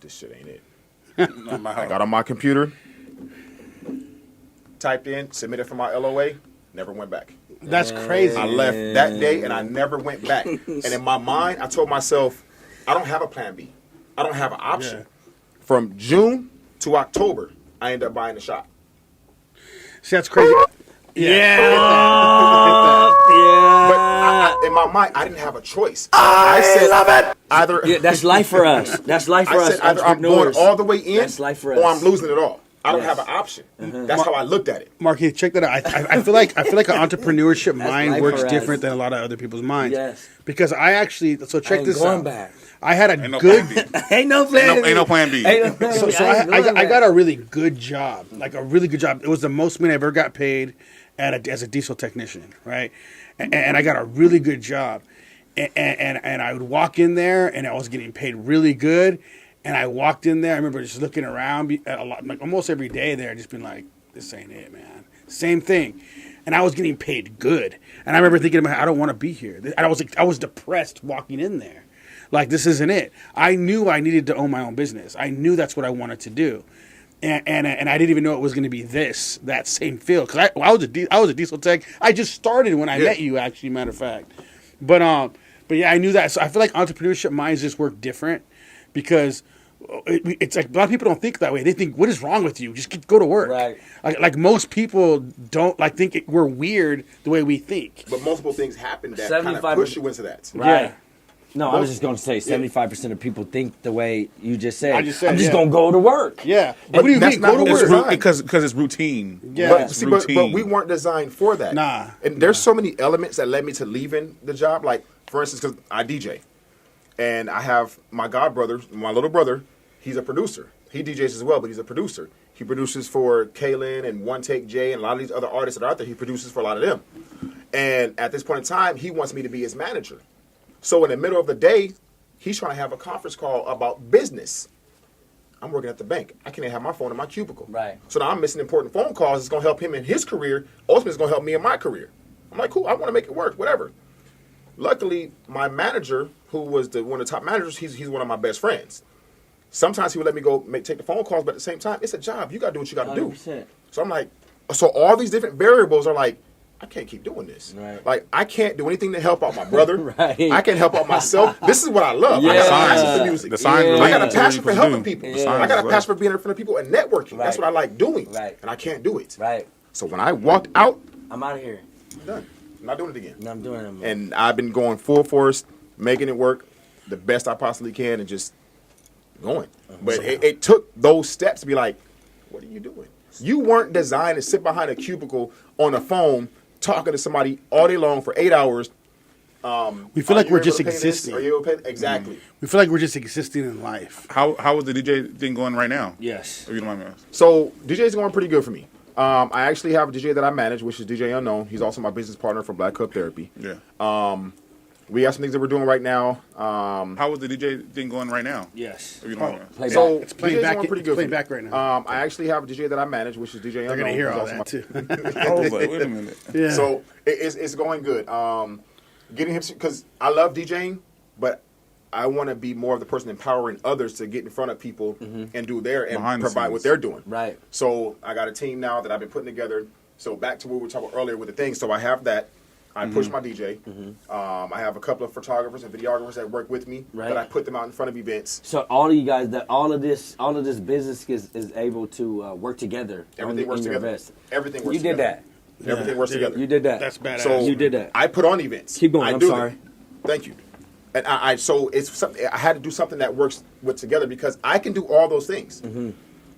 this shit ain't it. I got on my computer, typed in, submitted for my LOA, never went back. That's crazy. I left that day, and I never went back. And in my mind, I told myself, I don't have a plan B. I don't have an option. Yeah. From June to October, I ended up buying the shop. See, that's crazy. But in my mind, I didn't have a choice. I said, love it. Either that's life for us. That's life for I us. said either I'm going entrepreneurs. all the way in, That's life for us. or I'm losing it all. I don't Yes. have an option. That's how I looked at it. Markeith, check that out. I feel like an entrepreneurship mind life works for us. different than a lot of other people's minds. Yes. Because I actually check ain't this going out. back. I had a Ain't no good. plan B. Ain't no plan. Ain't no plan B. Ain't no plan So, B. so ain't going I got back. a really good job, like a really good job. It was the most money I ever got paid as a diesel technician, right? And I got a really good job, and I would walk in there, and I was getting paid really good. And I walked in there. I remember just looking around a lot, like almost every day there, just being like, "This ain't it, man." Same thing. And I was getting paid good. And I remember thinking, I don't want to be here. I was depressed walking in there. Like, this isn't it. I knew I needed to own my own business. I knew that's what I wanted to do. And I didn't even know it was going to be that same field. Because I was a diesel tech. I just started when I met you, actually, matter of fact. But yeah, I knew that. So I feel like entrepreneurship minds just work different because it's like a lot of people don't think that way. They think, what is wrong with you? Just go to work. Right. Like most people don't think we're weird the way we think. But multiple things happen that kind of 75% push you into that. Right. Yeah. No, I was just going to say 75% of people think the way you just said. I just said, I'm just yeah. going to go to work. Yeah. But What do you that's mean? not Go to what work. we're Because it's routine. Yeah. But, It's see, but routine. we weren't designed for that. Nah. And there's so many elements that led me to leaving the job. Like, for instance, because I DJ. And I have my godbrother, my little brother, he's a producer. He DJs as well, but he's a producer. He produces for Kaylin and One Take J and a lot of these other artists that are out there. He produces for a lot of them. And at this point in time, he wants me to be his manager. So in the middle of the day, he's trying to have a conference call about business. I'm working at the bank. I can't even have my phone in my cubicle. Right. So now I'm missing important phone calls. It's going to help him in his career. Ultimately, it's going to help me in my career. I'm like, cool, I want to make it work, whatever. Luckily, my manager, who was one of the top managers, he's one of my best friends. Sometimes he would let me go take the phone calls, but at the same time, it's a job. You got to do what you got to do. 100%. So I'm like, so all these different variables are like, I can't keep doing this. Right. Like, I can't do anything to help out my brother. Right. I can't help out myself. This is what I love. I got a passion for music. The signs Yeah. I got a related to passion what for you're helping supposed to people. do. The Yeah. signs I got as a well. passion for being in front of people and networking. That's Right. what I like doing. Right. And I can't do it. Right. So when I walked out, I'm out of here. I'm done. I'm not doing it again. And I'm doing it. And I've been going full force, making it work the best I possibly can, and just going. But it took those steps to be like, what are you doing? You weren't designed to sit behind a cubicle on a phone talking to somebody all day long for 8 hours. We feel Are like you we're able just to pay this? existing. Are you able to pay? Exactly. We feel like we're just existing in life. How is the DJ thing going right now? Yes. If you don't mind me asking. So DJ's going pretty good for me. I actually have a DJ that I manage, which is DJ Unknown. He's also my business partner for Black Cup Therapy. Yeah. We got some things that we're doing right now. How is the DJ thing going right now? Yes. If you don't mind me asking. Play So back. It's playing DJ's back- going pretty it's good. playing for me. back right now. I actually have a DJ that I manage, which is DJ Unknown. They're gonna hear He's all also that my- too. I was like, wait a minute. Yeah. So it's going good. Getting him, because I love DJing, but I want to be more of the person empowering others to get in front of people and do their and Behind the provide scenes. what they're doing. Right. So I got a team now that I've been putting together. So back to what we were talking about earlier with the things. So I have that. I push my DJ. I have a couple of photographers and videographers that work with me. Right. That I put them out in front of events. So all of you guys, all of this business is able to work together. Everything in works your together. events. Everything works You did together. that. Everything works dude. together. You did that. That's badass. So You did that. I put on events. Keep going. I I'm do sorry. them. Thank you. And so it's something I had to do something that works with together because I can do all those things.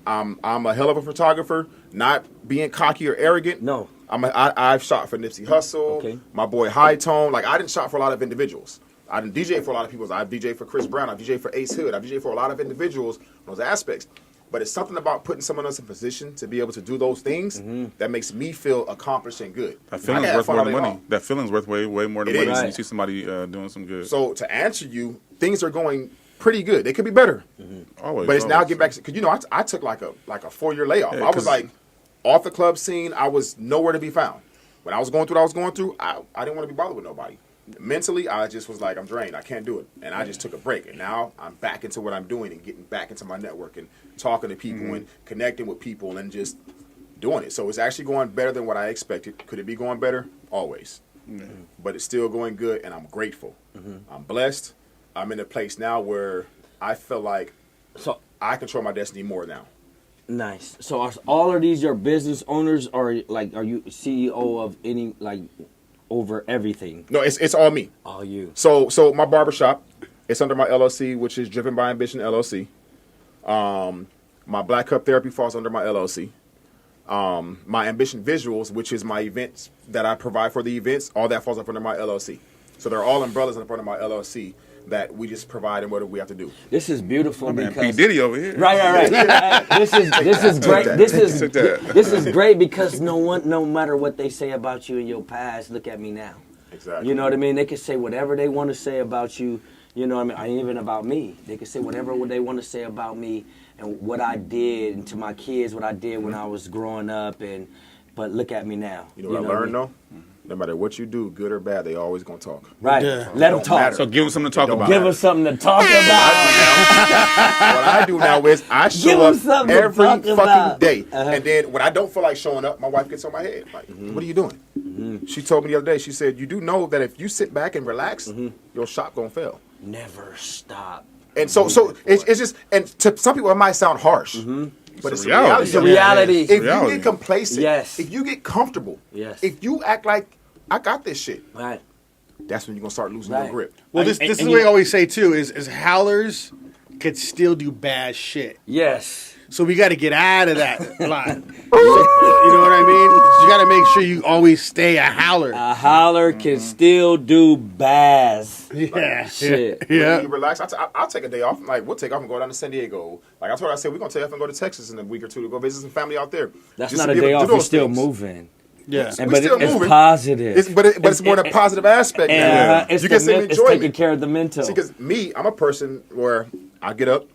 I'm a hell of a photographer, not being cocky or arrogant. No. I've shot for Nipsey Hussle, Okay. my boy High Tone. Like I didn't shot for a lot of individuals. I didn't DJ for a lot of people. I've DJ for Chris Brown. I've DJ for Ace Hood. I've DJ for a lot of individuals in those aspects. But it's something about putting someone else in position to be able to do those things that makes me feel accomplished and good. That I feeling's can have worth fun more all than day money. long. That feeling's worth way more than It money is. when you Right. see somebody doing some good. So to answer you, things are going pretty good. They could be better. Always. But it's now always. get back because I took like a 4-year layoff. Yeah, I was 'cause- like off the club scene. I was nowhere to be found. When I was going through what I was going through, I didn't want to be bothered with nobody. Mentally, I just was like, I'm drained. I can't do it, and I just took a break. And now I'm back into what I'm doing and getting back into my network and talking to people and connecting with people and just doing it. So it's actually going better than what I expected. Could it be going better? Always. But it's still going good, and I'm grateful. I'm blessed. I'm in a place now where I feel like So I control my destiny more now. Nice. So are all of these your business owners, or like are you CEO of any like over everything? No, it's all me. All you. So my barbershop, it's under my LLC, which is Driven by Ambition LLC. My Black Cup Therapy falls under my LLC. My Ambition Visuals, which is my events that I provide for the events, all that falls up under my LLC. So they're all umbrellas in front of my LLC that we just provide and what we have to do. This is beautiful Man, because P. Diddy over here. right. This is great. Took that. This is great because no matter what they say about you in your past, look at me now. Exactly. You know what I mean? They can say whatever they want to say about you. You know what I mean? Even about me. They can say whatever they want to say about me and what I did, and to my kids, what I did when I was growing up. But look at me now. You know what I learned though? No matter what you do, good or bad, they always gonna talk. Right. Yeah. Let them talk. So give them something to talk about. Give us something to talk about. What I do now is I Give show them up something to every talk fucking about. day. Uh-huh. And then when I don't feel like showing up, my wife gets on my head. Like, what are you doing? She told me the other day, she said, you do know that if you sit back and relax, your shop gonna fail. Never stop. And so it's just, and to some people it might sound harsh, but it's a reality. It's a reality. If you reality. get complacent, Yes. if you get comfortable, Yes. if you act like I got this shit, Right. that's when you're gonna start losing Right. your grip. Well, this And is you- what I always say too: is howlers could still do bad shit. Yes. So we got to get out of that line. You know what I mean? You got to make sure you always stay a howler. A holler can still do baz. Yeah, Shit. yeah. When you relax, I'll take a day off. Like, we'll take off and go down to San Diego. Like I told her, I said, we're going to take off and go to Texas in a week or two to go visit some family out there. That's Just not to a be able day to do off. You're those still things. moving. Yeah. And, We but still it's moving. positive. But it's more the positive aspect now. It's You the get some men- it's enjoyment. taking care of the mental. See, because me, I'm a person where I get up,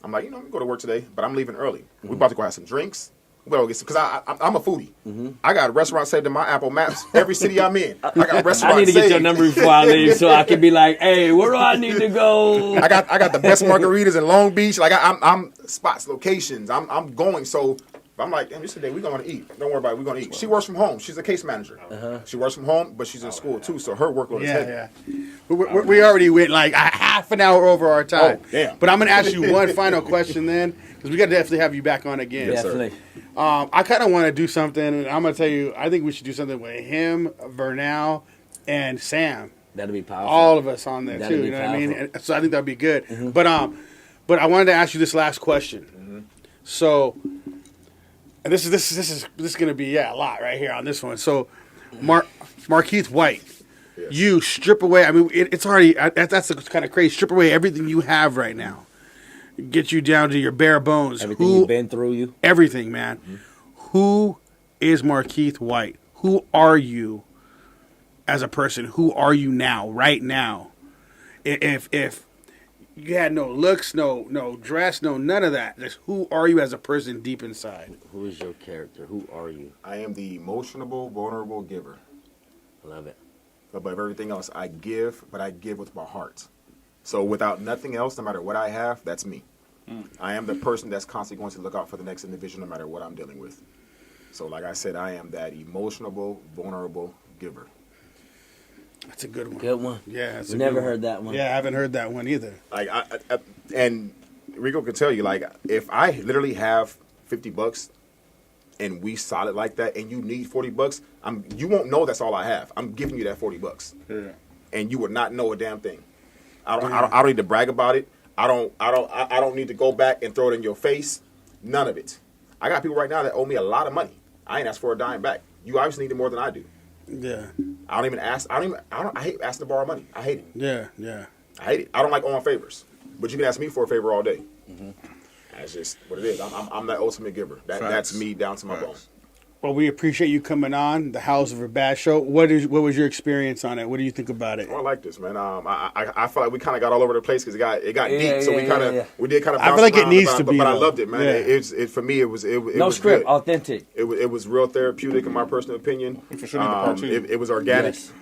I'm like, I'm going to go to work today, but I'm leaving early. We're about to go have some drinks. We gotta go get some, because I'm a foodie. I got a restaurant saved in my Apple Maps. Every city I'm in, I got a restaurant I need to get your saved. number before I leave so I can be like, hey, where do I need to go? I got the best margaritas in Long Beach. Like I'm spots, locations. I'm going. So I'm like, damn, this is the day we're going to eat. Don't worry about it. We're going to eat. She works from home. She's a case manager. She works from home, but she's in school too. So her workload is heavy. Yeah. We already went like a half an hour over our time. Oh, damn. But I'm going to ask you one final question then, because we got to definitely have you back on again. Yes, sir. Definitely. I kind of want to do something, and I'm going to tell you, I think we should do something with him, Vernal, and Sam. That'll be powerful. All of us on there That'd too. be You know what I mean? powerful. And so I think that'd be good. But I wanted to ask you this last question. So, and this is going to be a lot right here on this one. So, Markeith White, Yes. you strip away. I mean, it's already that's kind of crazy. Strip away everything you have right now. Get you down to your bare bones. Everything you've been through you. Everything, man. Who is Markeith White? Who are you as a person? Who are you now, right now? If you had no looks, no dress, none of that, just who are you as a person deep inside? Who is your character? Who are you? I am the emotional, vulnerable giver. I love it. Above everything else, I give, but I give with my heart. So without nothing else, no matter what I have, that's me. I am the person that's constantly going to look out for the next individual, no matter what I'm dealing with. So like I said, I am that emotional, vulnerable giver. That's a good one. Good one. Yeah, that's a Never good one. heard that one. Yeah, I haven't heard that one either. Like and Rico can tell you, like, if I literally have $50 and we solid like that, and you need $40, you won't know that's all I have. I'm giving you that $40, and you would not know a damn thing. I don't need to brag about it. I don't need to go back and throw it in your face. None of it. I got people right now that owe me a lot of money. I ain't asked for a dime back. You obviously need it more than I do. Yeah, I don't even ask. I hate asking to borrow money. I hate it. yeah. I hate it. I don't like owing favors. But you can ask me for a favor all day. That's just what it is. I'm that ultimate giver. That's me down to my bone. Well, we appreciate you coming on the House of a Bash show. What was your experience on it? What do you think about it? Oh, I like this, man. I feel like we kind of got all over the place because it got deep. So we did kind of. I feel like it needs to be, but I though. loved it, man. Yeah. For me, it was No was script, good. authentic. It was real therapeutic in my personal opinion. For sure need the part two. It was organic. Yes.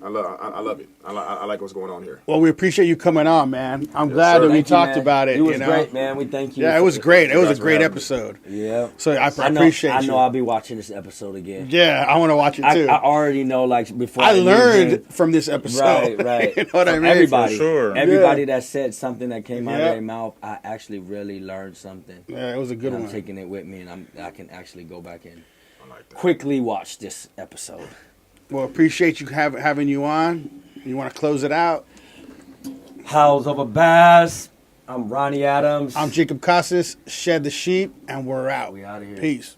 I love it. I like what's going on here. Well, we appreciate you coming on, man. I'm glad sir. that we Thank you, talked man. about it. It was great, man. We thank you. Yeah, it was great. It was a Thanks for great having me. episode. Yeah. So I I appreciate know you. I'll be watching. watching this episode again. Yeah, I want to watch it too. I already know, like, before I learned even- from this episode. Right. You know what I From mean? everybody, For sure. everybody that said something that came out of Yeah. their mouth, I actually really learned something. Yeah, it was a good And I'm one. taking it with me, and I can actually go back and I like that. quickly watch this episode. Well, appreciate you having you on. You want to close it out? Howls of a Bass. I'm Ronnie Adams. I'm Jacob Casas. Shed the sheep, and we're out. We outta here. Peace.